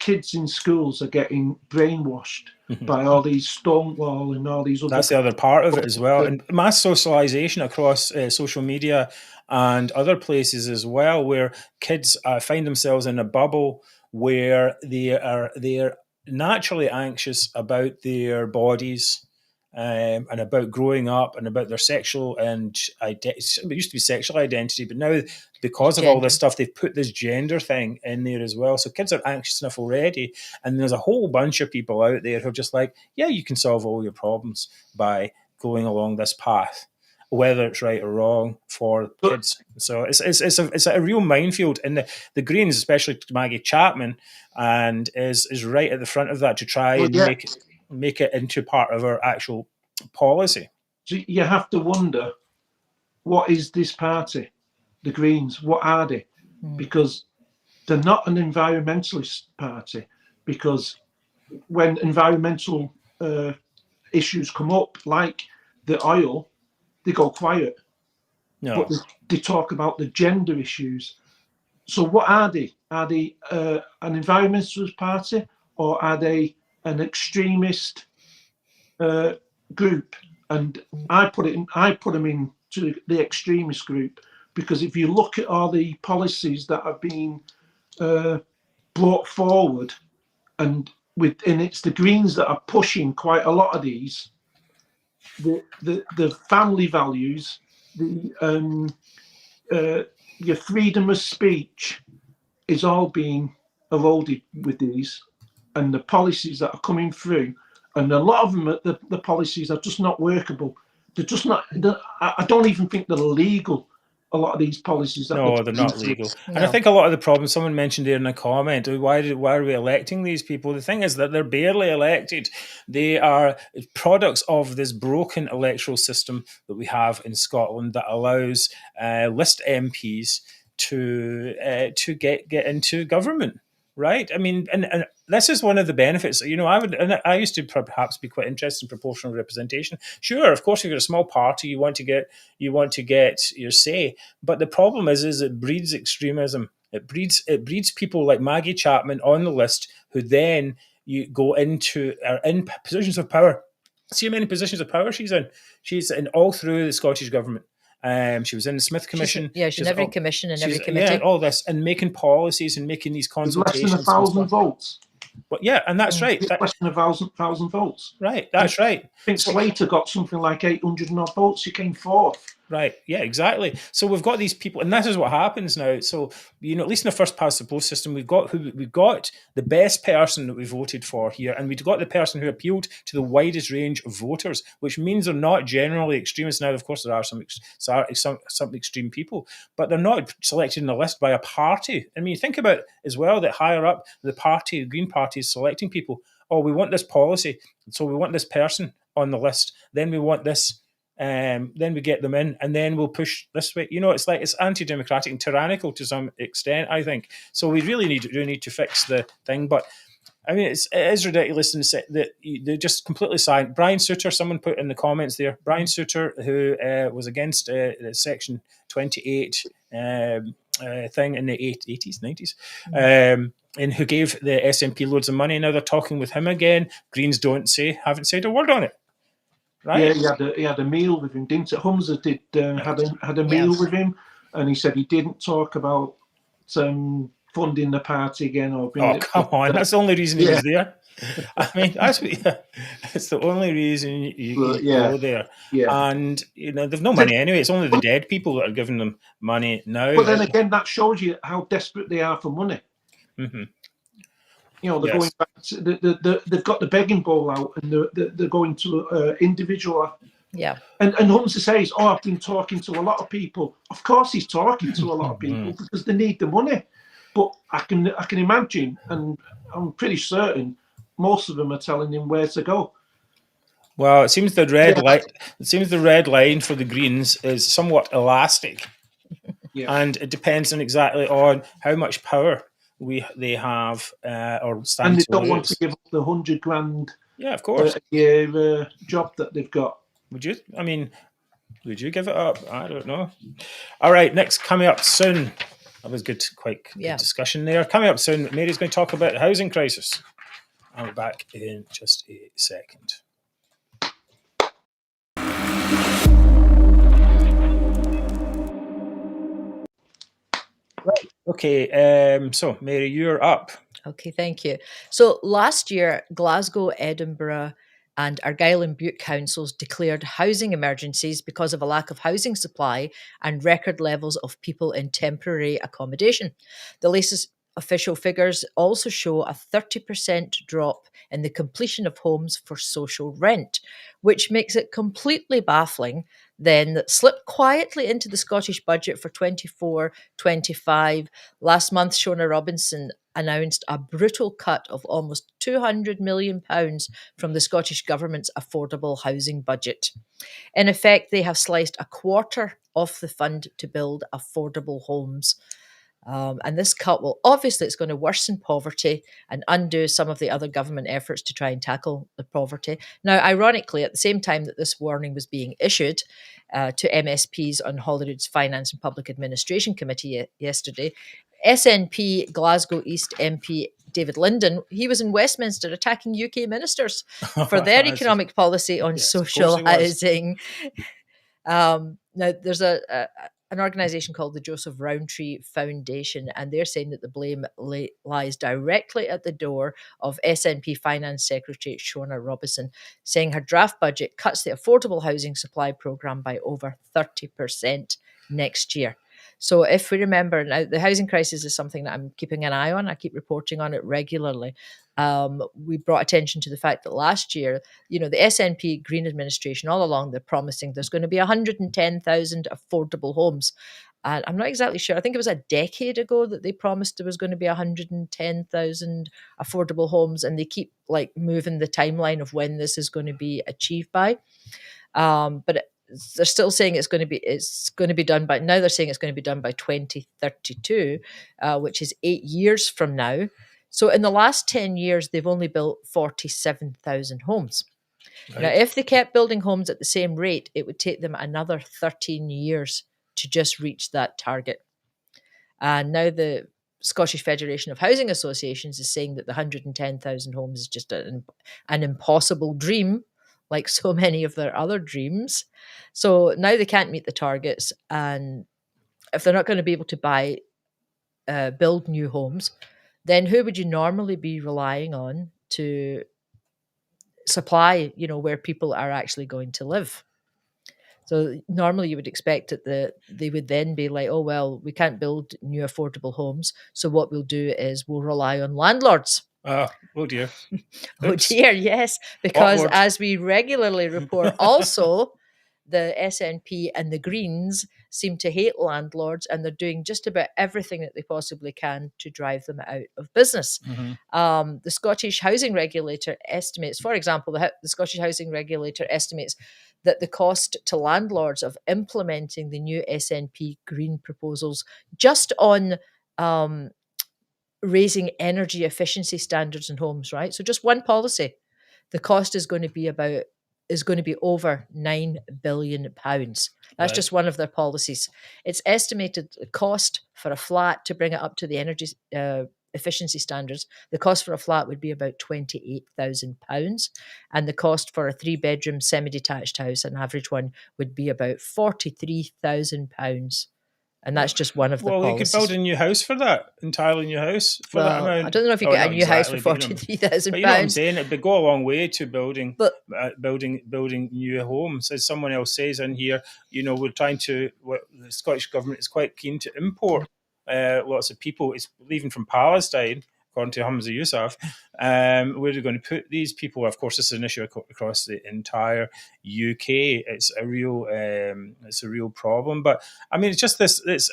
kids in schools are getting brainwashed by all these Stonewall and all these other... That's the other part of it as well. And mass socialisation across social media and other places as well, where kids find themselves in a bubble where they're naturally anxious about their bodies, and about growing up and about their sexual and it used to be sexual identity, but now because of all this stuff, they've put this gender thing in there as well. So kids are anxious enough already, and there's a whole bunch of people out there who are just like, yeah, you can solve all your problems by going along this path, whether it's right or wrong for kids. So it's a real minefield, and the Greens, especially Maggie Chapman, and is right at the front of that to try and make it into part of our actual policy. So you have to wonder, what is this party, the Greens? What are they? Because they're not an environmentalist party, because when environmental issues come up, like the oil, they go quiet. No. But they talk about the gender issues. So what are they? Are they an environmentalist party, or are they an extremist group? And I put them into the extremist group, because if you look at all the policies that have been brought forward, and it's the Greens that are pushing quite a lot of these, the family values, your freedom of speech is all being eroded with these, and the policies that are coming through, and a lot of them, the policies are just not workable. They're just not. I don't even think they're legal. A lot of these policies. No, they're not legal. No. And I think a lot of the problems, someone mentioned there in a comment, why are we electing these people? The thing is that they're barely elected. They are products of this broken electoral system that we have in Scotland that allows list MPs to get into government. Right. I mean, and this is one of the benefits. You know, I used to perhaps be quite interested in proportional representation. Sure, of course, if you're a small party, you want to get your say. But the problem is it breeds extremism. It breeds people like Maggie Chapman on the list, who then you go into are in positions of power. See how many positions of power she's in. She's in all through the Scottish government. She was in the Smith Commission. She's in every commission and every committee. Yeah, all this, and making policies and making these consultations. Less than 1,000 votes. But yeah, and that's right. Less than 1,000 votes. Right, that's right. I think Slater got something like 800 and odd votes. He came fourth. Right, yeah, exactly. So we've got these people, and this is what happens now. So, you know, at least in the first past the post system, we've got the best person that we voted for here, and we've got the person who appealed to the widest range of voters, which means they're not generally extremists. Now, of course, there are some extreme people, but they're not selected in the list by a party. I mean, you think about it as well that higher up the party, the Green Party, is selecting people. Oh, we want this policy, so we want this person on the list. Then we want this. Then we get them in, and then we'll push this way. You know, it's like it's anti-democratic and tyrannical to some extent, I think. So we really need to fix the thing. But I mean, it is ridiculous that they're just completely silent. Brian Souter, someone put in the comments there. Brian Souter, who was against Section 28 thing in the 80s, 90s, and who gave the SNP loads of money. Now they're talking with him again. Greens haven't said a word on it. Right? Yeah, he had a meal with him, didn't it? Humza did had a meal with him, and he said he didn't talk about funding the party again or bringing come on, that's the only reason he was there. I mean, that's the only reason you go there. Yeah. And they've no money anyway. It's only the dead people that are giving them money now. But then again, that shows you how desperate they are for money. Mm-hmm. They're going back to they've got the begging bowl out, and they're going to individual. Yeah. And Humza says, I've been talking to a lot of people. Of course, he's talking to a lot of people because they need the money. But I can imagine, and I'm pretty certain, most of them are telling him where to go. Well, it seems the red line for the Greens is somewhat elastic, and it depends on how much power they have or stand. And they don't want to give up the $100,000. Yeah, of course. Year job that they've got. Would you? I mean, would you give it up? I don't know. All right, next coming up soon. That was good, quite good discussion there. Coming up soon, Mary's going to talk about the housing crisis. I'll be back in just a second. Right. Okay. So, Mary, you're up. Okay, thank you. So last year, Glasgow, Edinburgh, and Argyll and Bute councils declared housing emergencies because of a lack of housing supply and record levels of people in temporary accommodation. The latest official figures also show a 30% drop in the completion of homes for social rent, which makes it completely baffling then that slipped quietly into the Scottish budget for 24-25. Last month, Shona Robinson announced a brutal cut of almost £200 million from the Scottish Government's affordable housing budget. In effect, they have sliced a quarter of the fund to build affordable homes. And this cut it's going to worsen poverty and undo some of the other government efforts to try and tackle the poverty. Now, ironically, at the same time that this warning was being issued to MSPs on Holyrood's Finance and Public Administration Committee yesterday, SNP Glasgow East MP David Linden, he was in Westminster attacking UK ministers for their economic policy on social housing. Now, there's an organisation called the Joseph Rowntree Foundation, and they're saying that the blame lies directly at the door of SNP Finance Secretary Shona Robinson, saying her draft budget cuts the affordable housing supply programme by over 30% next year. So if we remember, now the housing crisis is something that I'm keeping an eye on. I keep reporting on it regularly. We brought attention to the fact that last year, the SNP Green administration, all along, they're promising there's going to be 110,000 affordable homes. And I'm not exactly sure. I think it was a decade ago that they promised there was going to be 110,000 affordable homes, and they keep moving the timeline of when this is going to be achieved by. But they're still saying it's going to be done by, now they're saying it's going to be done by 2032, which is 8 years from now. So in the last 10 years, they've only built 47,000 homes. Right. Now, if they kept building homes at the same rate, it would take them another 13 years to just reach that target. And now the Scottish Federation of Housing Associations is saying that the 110,000 homes is just an impossible dream, like so many of their other dreams. So now they can't meet the targets. And if they're not going to be able to build new homes, then who would you normally be relying on to supply, where people are actually going to live? So normally you would expect that they would then be like, oh, well, we can't build new affordable homes. So what we'll do is we'll rely on landlords. Oh dear. Oh dear, yes. Because as we regularly report, also the SNP and the Greens seem to hate landlords, and they're doing just about everything that they possibly can to drive them out of business. Mm-hmm. The Scottish Housing Regulator estimates, for example, the Scottish Housing Regulator estimates that the cost to landlords of implementing the new SNP Green proposals just on raising energy efficiency standards in homes, right? So just one policy, the cost is going to be about is going to be over £9 billion. That's Right. just one of their policies. It's estimated the cost for a flat to bring it up to the energy efficiency standards. The cost for a flat would be about £28,000, and the cost for a 3-bedroom semi-detached house, an average one, would be about £43,000. And that's just one of the policies. Well, you could build a new house for that, entirely new house for that amount. I don't know if you get a new house for £43,000. But you know what I'm saying? It'd go a long way to building new homes. As someone else says in here, we're trying to. The Scottish government is quite keen to import lots of people. It's leaving from Palestine, according to Humza Yousaf. Where are they going to put these people? Of course, this is an issue across the entire UK. It's a real problem. But I mean, it's just this. This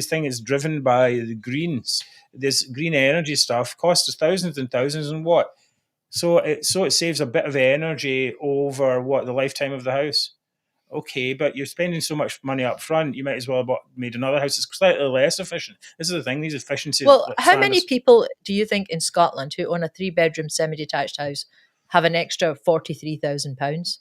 thing is driven by the Greens. This green energy stuff costs us thousands and thousands, and what? So it saves a bit of energy over the lifetime of the house. Okay, but you're spending so much money up front, you might as well have made another house that's slightly less efficient. This is the thing, these efficiencies. Well, how many people do you think in Scotland who own a 3-bedroom semi-detached house have an extra £43,000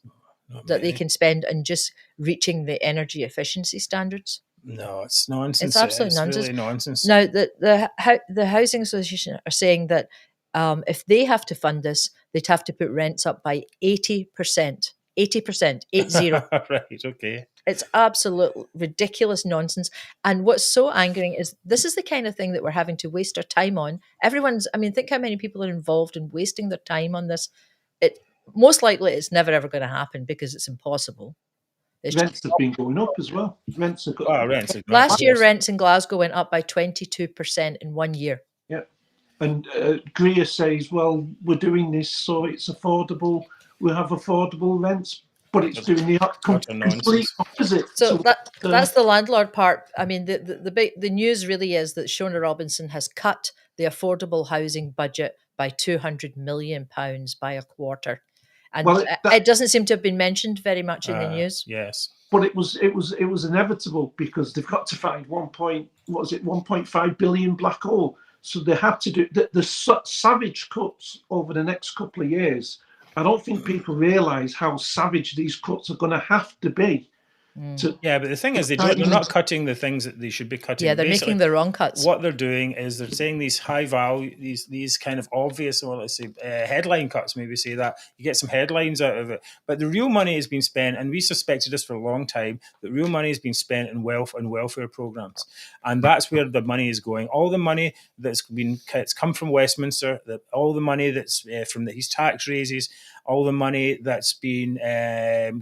that they can spend on just reaching the energy efficiency standards? No, it's nonsense. It's absolute nonsense. Really nonsense. Now, the Housing Association are saying that if they have to fund this, they'd have to put rents up by 80%. 80%, 80. Right, okay. It's absolute ridiculous nonsense. And what's so angering is this is the kind of thing that we're having to waste our time on. Think how many people are involved in wasting their time on this. Most likely it's never ever going to happen because it's impossible. Rents have been going up as well. Last year, rents in Glasgow went up by 22% in 1 year. Yeah. And Greer says, well, we're doing this so it's affordable. We have affordable rents, but it's doing the complete opposite. So that's the landlord part. I mean, the news really is that Shona Robinson has cut the affordable housing budget by £200 million by a quarter, and it doesn't seem to have been mentioned very much in the news. Yes, but it was inevitable because they've got to find 1.5 billion black hole. So they had to do the savage cuts over the next couple of years. I don't think people realise how savage these cuts are going to have to be. But the thing is, they're not cutting the things that they should be cutting. Yeah, they're making the wrong cuts. What they're doing is they're saying these high value, these kind of obvious, or let's say headline cuts. Maybe say that you get some headlines out of it, but the real money has been spent, and we suspected this for a long time. That real money has been spent in welfare programs, and that's where the money is going. All the money that's come from Westminster, all the money that's from these tax raises, all the money that's been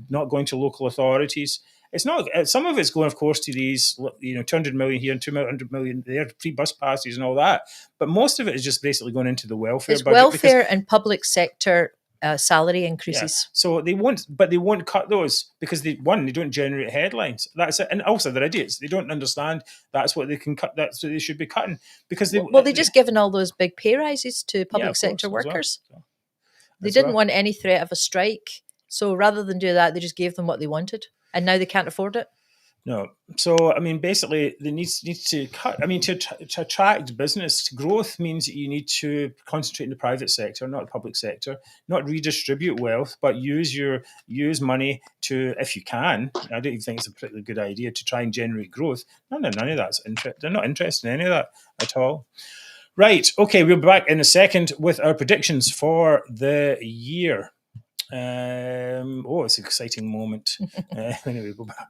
not going to local authorities. It's not. Some of it's going, of course, to these, 200 million here and 200 million there, free bus passes and all that. But most of it is just basically going into the welfare. It's budget welfare and public sector salary increases. Yeah. So they won't cut those because they don't generate headlines. That's it. And also they're idiots. They don't understand that's what they can cut. That's what they should be cutting because they just given all those big pay rises to public sector workers. Well. They didn't want any threat of a strike, so rather than do that, they just gave them what they wanted. And now they can't afford it? No. So, I mean, basically, they need to cut. I mean, to attract business growth means that you need to concentrate in the private sector, not the public sector, not redistribute wealth, but use money to, if you can. I don't even think it's a particularly good idea to try and generate growth. None of that's they're not interested in any of that at all. Right. Okay, we'll be back in a second with our predictions for the year. It's an exciting moment. Anyway, go back.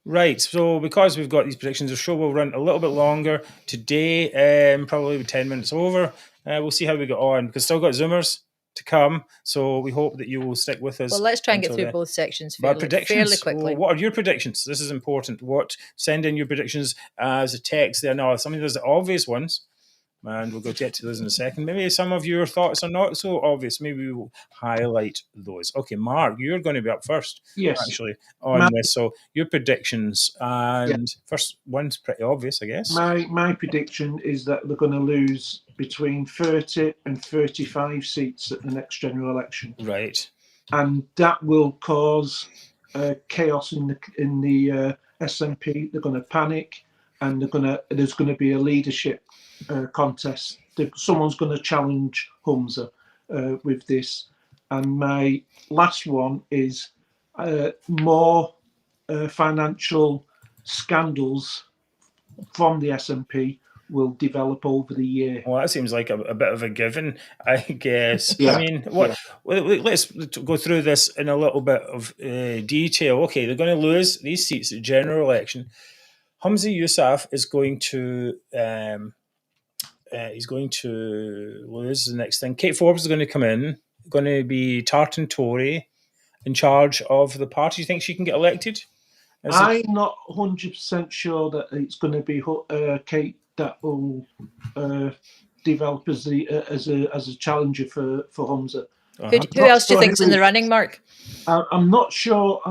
Right, so because we've got these predictions, the show will run a little bit longer today, probably 10 minutes over. We'll see how we get on, because still got Zoomers to come, so we hope that you will stick with us. Well, let's try and get through both sections fairly quickly. What are your predictions? This is important. Send in your predictions as a text there. Now, some of those are obvious ones, and we'll get to those in a second. Maybe some of your thoughts are not so obvious. Maybe we will highlight those. Okay, Mark, you're going to be up first. Yes. Actually, on this. So your predictions, and first one's pretty obvious, I guess. My prediction is that they're going to lose between 30 and 35 seats at the next general election. Right. And that will cause chaos in the SNP. They're going to panic, and there's going to be a leadership contest someone's going to challenge Humza with this. And my last one is more financial scandals from the SNP will develop over the year. Well, that seems like a bit of a given, I guess. Yeah. I mean, let's go through this in a little bit of detail. Okay, they're going to lose these seats at the general election. Humza Yousaf is going to he's going to lose the next thing. Kate Forbes is going to come in, going to be Tartan Tory in charge of the party. Do you think she can get elected? I'm not 100% sure that it's going to be Kate that will develop as a challenger for Humza. Who else do you think's in the running, Mark? I'm not sure.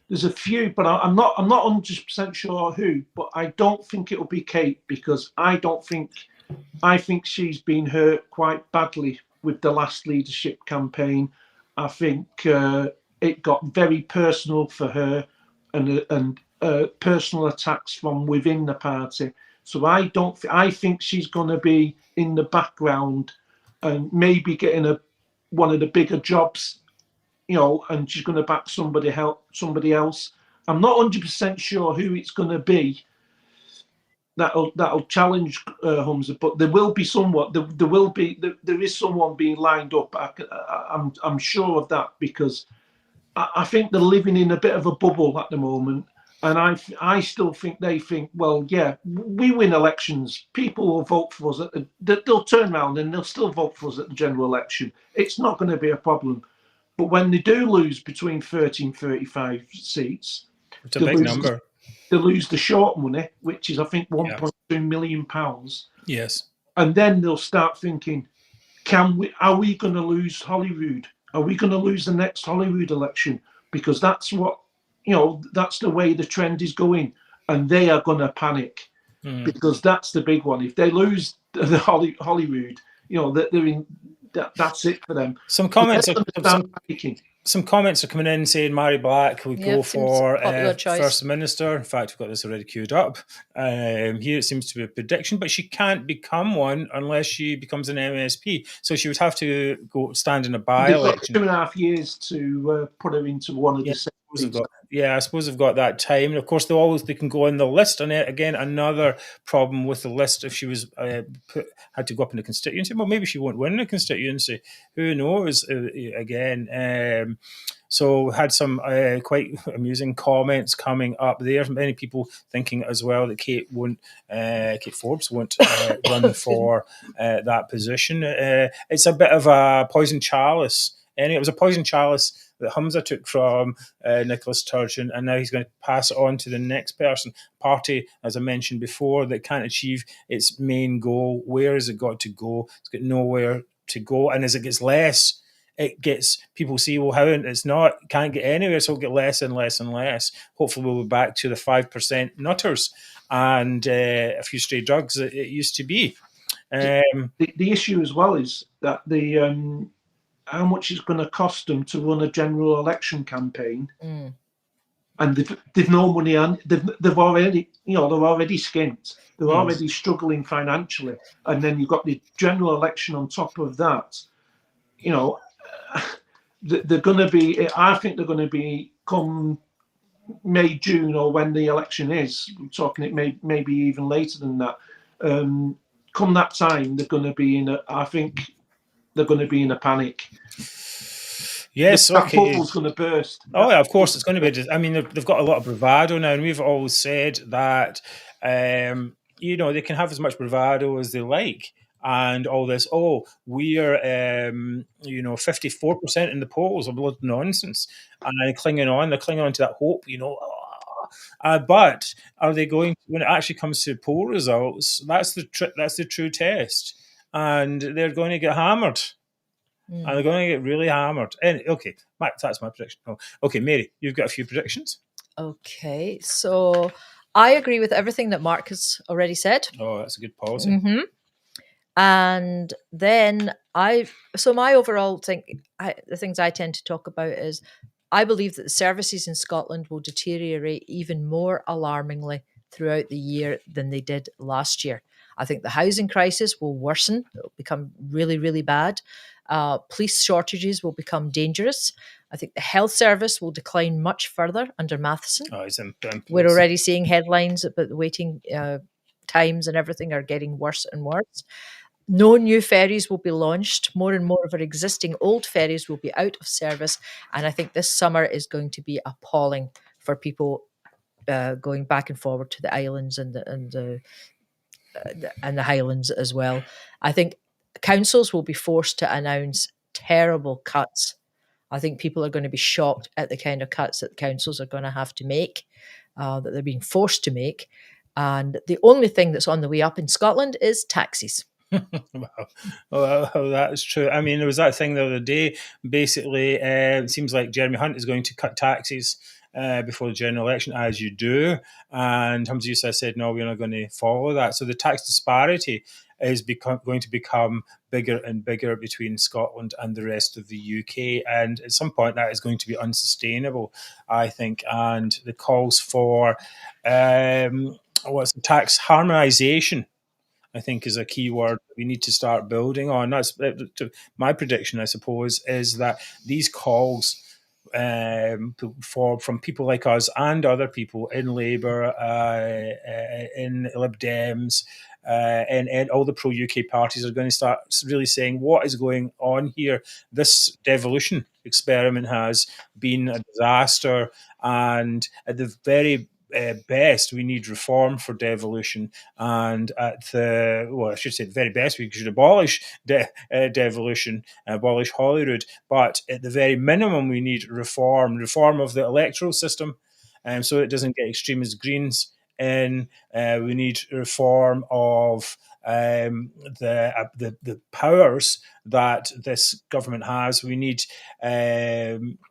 There's a few, but I'm not 100% sure who. But I don't think it'll be Kate, because I think she's been hurt quite badly with the last leadership campaign. I think it got very personal for her, and personal attacks from within the party. So I think she's going to be in the background and maybe getting one of the bigger jobs, and she's going to back somebody else. I'm not 100% sure who it's going to be that'll challenge Humza, but there will be someone. There is someone being lined up. I'm sure of that, because I think they're living in a bit of a bubble at the moment, and I still think they think, well, yeah, we win elections, people will vote for us. They'll turn around and they'll still vote for us at the general election. It's not going to be a problem. But when they do lose between 30 and 35 seats, it's a big number. They lose the short money, which is, I think, £1.2 million. Yes. And then they'll start thinking, are we going to lose Holyrood? Are we going to lose the next Holyrood election? Because that's what, that's the way the trend is going. And they are going to panic, because that's the big one. If they lose the Holyrood, they're in. That's it for them. Some comments are coming in saying Mhairi Black would go for First Minister. In fact, we've got this already queued up. Here it seems to be a prediction, but she can't become one unless she becomes an MSP. So she would have to go stand in a by-election. They've got 2.5 years to put her into one of the seats. I suppose they've got that time. And of course, they can go on the list. And again, another problem with the list, if she was had to go up in the constituency, well, maybe she won't win the constituency. Who knows? Again. So had some quite amusing comments coming up there. Many people thinking as well that Kate Forbes won't run for that position. It's a bit of a poison chalice. Anyway, it was a poison chalice that Humza took from Nicholas Sturgeon, and now he's going to pass it on to the next person. Party, as I mentioned before, that can't achieve its main goal. Where has it got to go? It's got nowhere to go. And as it gets less, people see, well, how can't get anywhere, so it'll get less and less and less. Hopefully we'll be back to the 5% nutters and a few stray drugs that it used to be. The issue as well is that how much it's going to cost them to run a general election campaign, and they've no money, and they've already, they're already skint, they're already struggling financially, and then you've got the general election on top of that. They're going to be. I think they're going to be come May, June, or when the election is. We're talking it maybe even later than that. Come that time, they're going to be I think they're going to be in a panic. Yes, that bubble's going to burst. Oh, yeah, of course it's going to be. I mean, they've got a lot of bravado now, and we've always said that they can have as much bravado as they like, and all this. Oh, we're 54% in the polls. A lot of nonsense, and they're clinging on to that hope. But are they going, when it actually comes to poll results? That's the true test. And they're going to get hammered. And they're going to get really hammered. Okay, that's my prediction. Oh, okay, Mary, you've got a few predictions. Okay, so I agree with everything that Mark has already said. Oh, that's a good policy. Mm-hmm. And then my overall the things I tend to talk about is I believe that the services in Scotland will deteriorate even more alarmingly throughout the year than they did last year. I think the housing crisis will worsen. It will become really, really bad. Police shortages will become dangerous. I think the health service will decline much further under Matheson. We're already seeing headlines about the waiting times and everything are getting worse and worse. No new ferries will be launched. More and more of our existing old ferries will be out of service. And I think this summer is going to be appalling for people going back and forward to the islands and the Highlands as well. I think councils will be forced to announce terrible cuts. I think people are going to be shocked at the kind of cuts that councils are going to have to make, that they're being forced to make. And the only thing that's on the way up in Scotland is taxes. Well, that is true. I mean, there was that thing the other day. Basically, it seems like Jeremy Hunt is going to cut taxes before the general election, as you do. And Humza said, no, we're not going to follow that. So the tax disparity is going to become bigger and bigger between Scotland and the rest of the UK. And at some point, that is going to be unsustainable, I think. And the calls for tax harmonisation, I think, is a key word we need to start building on. That's my prediction, I suppose, is that these calls from people like us and other people in Labour, in Lib Dems, and all the pro-UK parties are going to start really saying, what is going on here? This devolution experiment has been a disaster, and at the very best, we need reform for devolution, and at the very best, we should abolish devolution, abolish Holyrood. But at the very minimum, we need reform of the electoral system, so it doesn't get extremist Greens in. We need reform of the powers that this government has. We need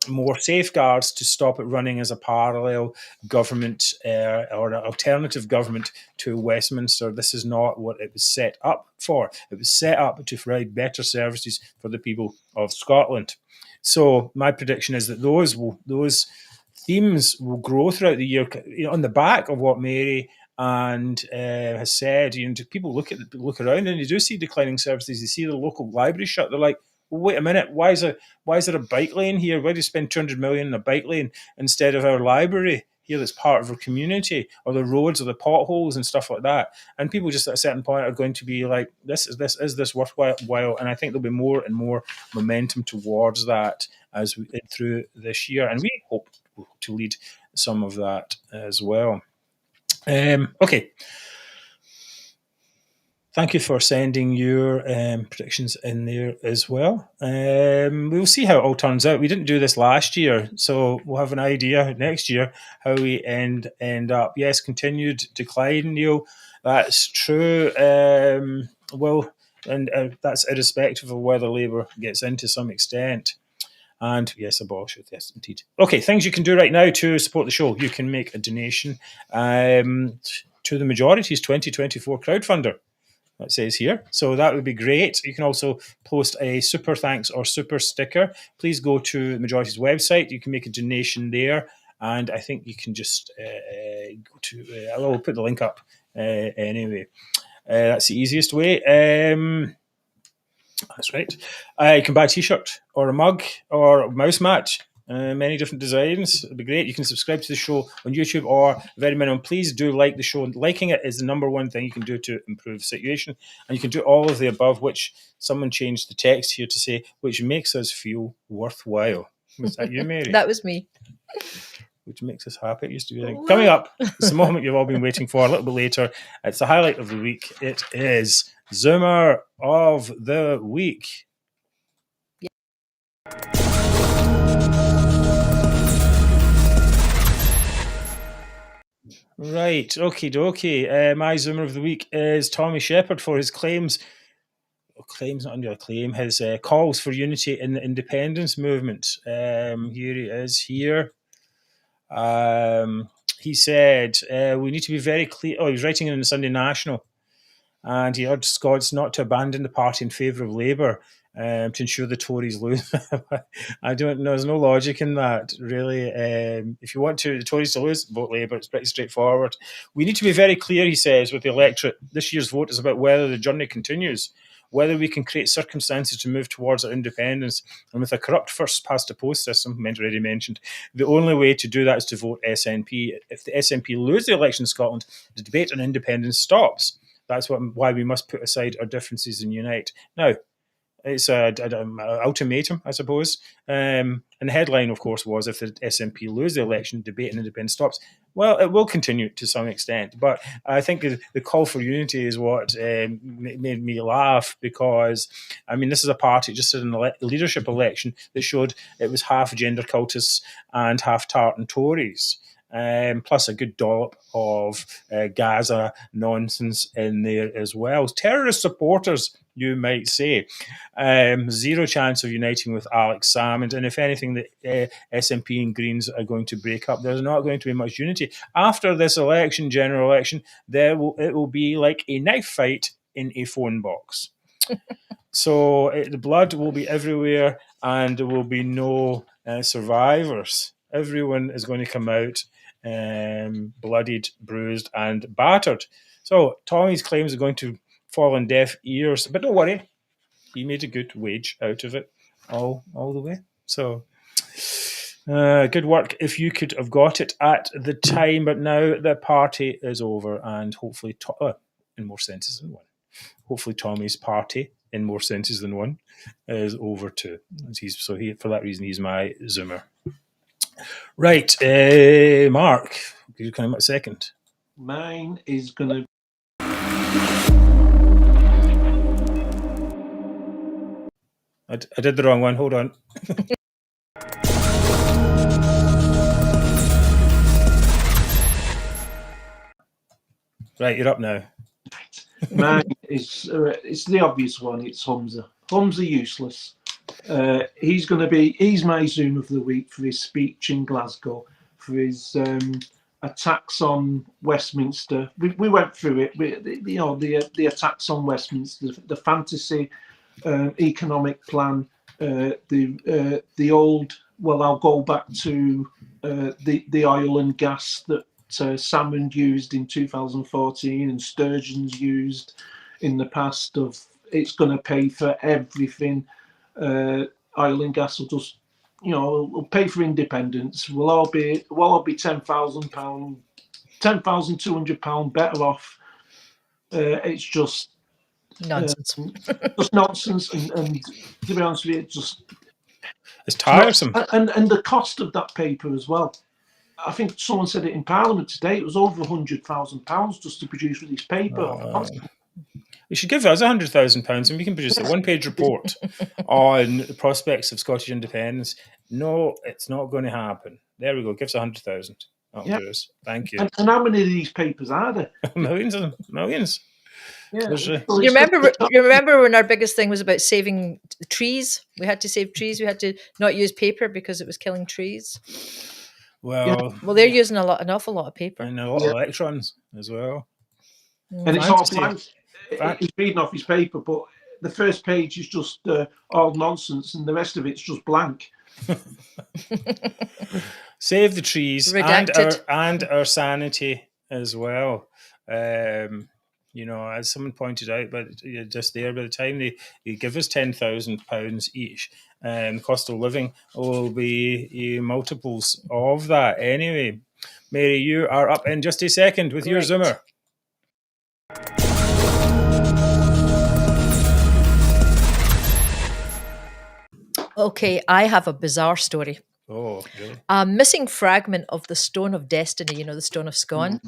more safeguards to stop it running as a parallel government or an alternative government to Westminster. This is not what it was set up for. It was set up to provide better services for the people of Scotland. So my prediction is that those themes will grow throughout the year, on the back of what Mhairi has said. People look around and you do see declining services. You see the local library shut. They're like, well, wait a minute, why is there a bike lane here? Why do you spend 200 million in a bike lane instead of our library here that's part of our community, or the roads or the potholes and stuff like that? And people just at a certain point are going to be like, is this worthwhile? And I think there'll be more and more momentum towards that as we get through this year, and we hope to lead some of that as well. Okay. Thank you for sending your predictions in there as well. We'll see how it all turns out. We didn't do this last year, so we'll have an idea next year how we end up. Yes, continued decline, Neil. That's true. That's irrespective of whether Labour gets in to some extent. And yes, abolish it. Yes, indeed. Okay, things you can do right now to support the show. You can make a donation to the Majority's 2024 crowdfunder. That says here. So that would be great. You can also post a super thanks or super sticker. Please go to the Majority's website. You can make a donation there. And I think you can just go to, I'll put the link up anyway. That's the easiest way. That's right. You can buy a t-shirt or a mug or a mouse mat. Many different designs. It'd be great. You can subscribe to the show on YouTube, or very minimum, please do like the show. Liking it is the number one thing you can do to improve the situation. And you can do all of the above, which someone changed the text here to say, which makes us feel worthwhile. Was that you, Mhairi? That was me. Which makes us happy. It used to be like, coming up, it's the moment you've all been waiting for. A little bit later, it's the highlight of the week. It is Zoomer of the Week. Right, okie dokie. My Zoomer of the Week is Tommy Sheppard for his claims, not under a claim, his calls for unity in the independence movement. Here he is here. He said, we need to be very clear. Oh, he was writing in the Sunday National, and he urged Scots not to abandon the party in favour of Labour. to ensure the Tories lose. I don't know. There's no logic in that, really. If you want the Tories to lose, vote Labour. It's pretty straightforward. We need to be very clear, he says, with the electorate. This year's vote is about whether the journey continues, whether we can create circumstances to move towards our independence. And with a corrupt first-past-the-post system, already mentioned, the only way to do that is to vote SNP. If the SNP lose the election in Scotland, the debate on independence stops. That's why we must put aside our differences and unite. Now, it's an ultimatum, I suppose. And the headline, of course, was if the SNP lose the election, debate and independence stops. Well, it will continue to some extent. But I think the call for unity is what made me laugh, because, I mean, this is a party just in a leadership election that showed it was half gender cultists and half Tartan Tories. Plus a good dollop of Gaza nonsense in there as well. Terrorist supporters, you might say. Zero chance of uniting with Alex Salmond. And if anything, the SNP and Greens are going to break up. There's not going to be much unity. After this election, general election, it will be like a knife fight in a phone box. So the blood will be everywhere, and there will be no survivors. Everyone is going to come out bloodied, bruised, and battered. So Tommy's claims are going to fall on deaf ears, but don't worry, he made a good wage out of it all the way. So good work if you could have got it at the time, but now the party is over, and hopefully, in more senses than one, hopefully Tommy's party, in more senses than one, is over too. For that reason, he's my Zoomer. Right, Mark, you come at second. Mine is going to. I did the wrong one. Hold on. Right, you're up now. Mine is it's the obvious one. It's Humza. Humza useless. He's my Zoom of the week for his speech in Glasgow, for his attacks on Westminster. We went through it. The attacks on Westminster, the fantasy economic plan, the old. Well, I'll go back to the oil and gas that Salmond used in 2014 and Sturgeon's used in the past. Of it's going to pay for everything. Oil and gas will just, will pay for independence. We'll all be £10,000, £10,200 better off. It's just nonsense. Just nonsense, and to be honest with you, it's tiresome. And the cost of that paper as well. I think someone said it in Parliament today. It was over £100,000 just to produce this paper. You should give us £100,000 and we can produce a one-page report on the prospects of Scottish independence. No, it's not going to happen. There we go. Give us 100,000. That'll do us. Thank you. And how many of these papers are there? Millions of them. Millions. Yeah. You remember when our biggest thing was about saving trees? We had to save trees. We had to not use paper because it was killing trees. Well, they're using an awful lot of paper and a lot of electrons as well. And it's all blank. He's reading off his paper, but the first page is just all nonsense, and the rest of it's just blank. Save the trees and our sanity as well. As someone pointed out, but just there, by the time they give us £10,000 each, cost of living will be multiples of that. Anyway, Mary, you are up in just a second with your Zoomer. Okay, I have a bizarre story. Oh, really? A missing fragment of the Stone of Destiny, the Stone of Scone,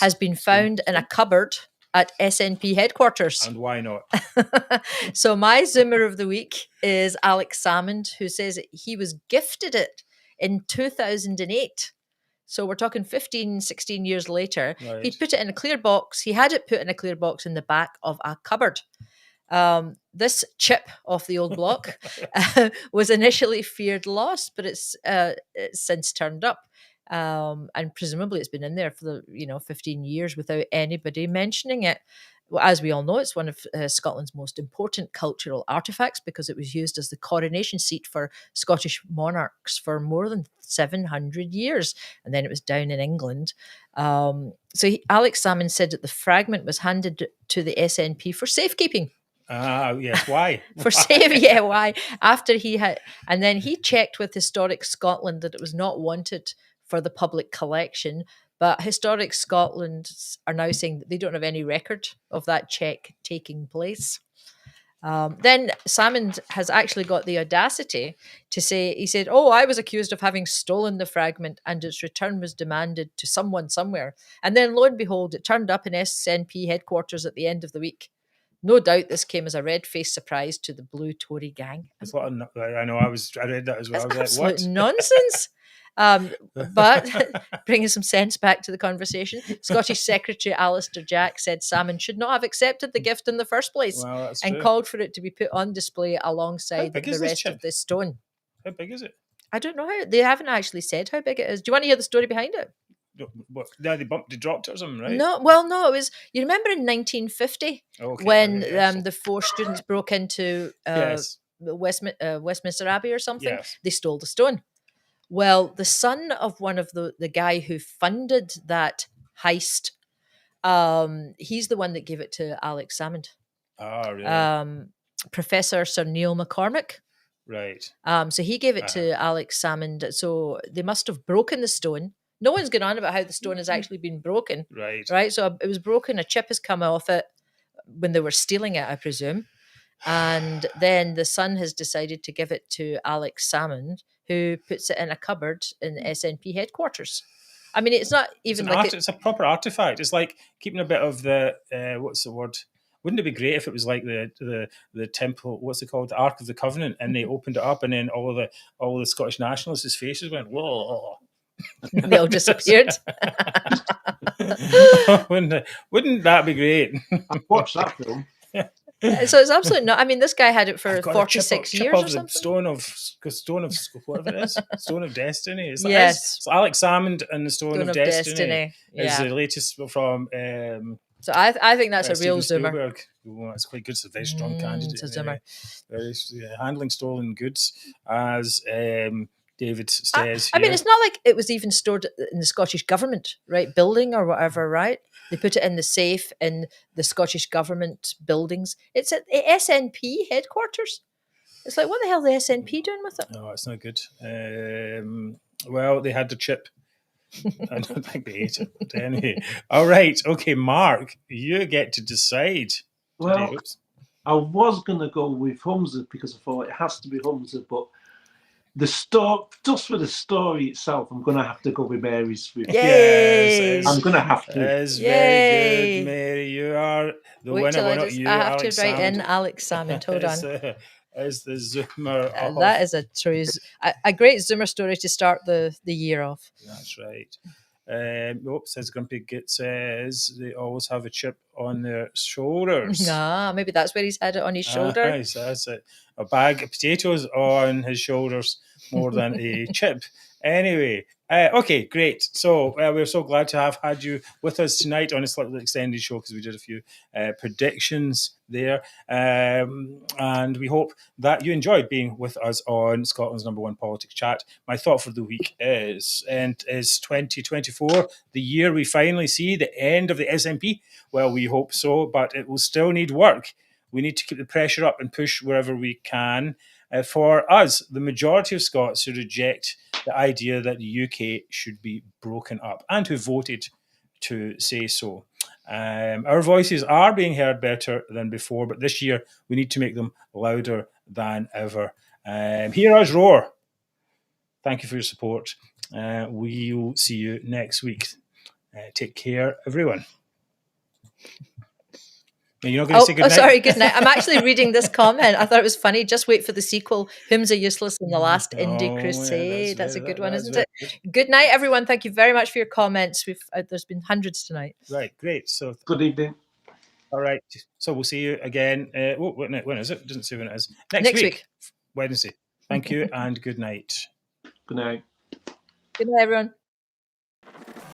has been found in a cupboard at SNP headquarters. And why not? So my Zoomer of the week is Alex Salmond, who says he was gifted it in 2008. So we're talking 15, 16 years later. Right. He'd put it in a clear box. He had it put in a clear box in the back of a cupboard. This chip off the old block was initially feared lost, but it's since turned up. And presumably it's been in there for 15 years without anybody mentioning it. well, as we all know, it's one of Scotland's most important cultural artefacts because it was used as the coronation seat for Scottish monarchs for more than 700 years. And then it was down in England. Alex Salmond said that the fragment was handed to the SNP for safekeeping. Yes, why? Why? After and then he checked with Historic Scotland that it was not wanted for the public collection. But Historic Scotland are now saying that they don't have any record of that check taking place. Then Salmond has actually got the audacity to say, he said, I was accused of having stolen the fragment and its return was demanded to someone somewhere. And then lo and behold, it turned up in SNP headquarters at the end of the week. No doubt this came as a red-faced surprise to the Blue Tory gang. That's what I know. I read that as well. That's I was like, what? Nonsense. But bringing some sense back to the conversation, Scottish Secretary Alistair Jack said Salmond should not have accepted the gift in the first place and called for it to be put on display alongside the rest of the stone. How big is it? I don't know they haven't actually said how big it is. Do you want to hear the story behind it? No, they dropped it or something, right? No, it was, you remember in 1950 when the 4 students broke into Westminster Abbey or something? Yes. They stole the stone. Well, the son of one of the guy who funded that heist, he's the one that gave it to Alex Salmond. Oh, really? Professor Sir Neil McCormick. Right. So he gave it to Alex Salmond. So they must have broken the stone. No one's gone on about how the stone has actually been broken. Right. So it was broken. A chip has come off it when they were stealing it, I presume. And then the son has decided to give it to Alex Salmond, who puts it in a cupboard in the SNP headquarters. I mean, it's not even it's a proper artifact. It's like keeping a bit of the what's the word? Wouldn't it be great if it was like the temple? What's it called? The Ark of the Covenant, and they opened it up, and then all the Scottish nationalists' faces went whoa. They all disappeared. Wouldn't that be great? I've watched that film. So it's absolutely not. I mean, this guy had it for 46 years or something. Stone of whatever it is, Stone of Destiny. It's yes, Alex Salmond and the Stone of Destiny is the latest from. So I think that's a real zoomer. Oh, it's quite good. It's a very strong candidate. It's a zoomer. Handling stolen goods, as David says. I mean, it's not like it was even stored in the Scottish government, right, building or whatever, right? They put it in the safe in the Scottish government buildings. It's at the SNP headquarters. It's like, what the hell is the SNP doing with it? No, it's not good. Well, they had the chip. I don't think they ate it. But anyway. All right. Okay, Mark, you get to decide. Well, I was going to go with Humza because I thought it has to be Humza, but just for the story itself, I'm going to have to go with Mary's food. Yes, I'm going to have to. It's very good, Mary. You are the winner. Why not you? I have to write in Alex Salmond. Hold on. As the Zoomer. That is a great Zoomer story to start the year off. That's right. Says Grumpy Git says they always have a chip on their shoulders. Maybe that's where he's had it on his shoulder. That's it. A bag of potatoes on his shoulders more than a chip. Anyway, okay, great. So we're so glad to have had you with us tonight on a slightly extended show because we did a few predictions there. And we hope that you enjoyed being with us on Scotland's #1 politics chat. My thought for the week is 2024, the year we finally see the end of the SNP. Well, we hope so, but it will still need work. We need to keep the pressure up and push wherever we can. For us, the majority of Scots who reject the idea that the UK should be broken up and who voted to say so. Our voices are being heard better than before, but this year we need to make them louder than ever. Hear us roar. Thank you for your support. We will see you next week. Take care, everyone. You're not going to say good night? Sorry, good night. I'm actually reading this comment. I thought it was funny. Just wait for the sequel. Humza useless in the last indie crusade. That's a good one, isn't it? Good night, everyone. Thank you very much for your comments. There's been hundreds tonight. Right, great. So good evening. All right. So we'll see you again. When is it? It doesn't say when it is. Next week. Wednesday. Thank you and good night. Good night. Good night, everyone.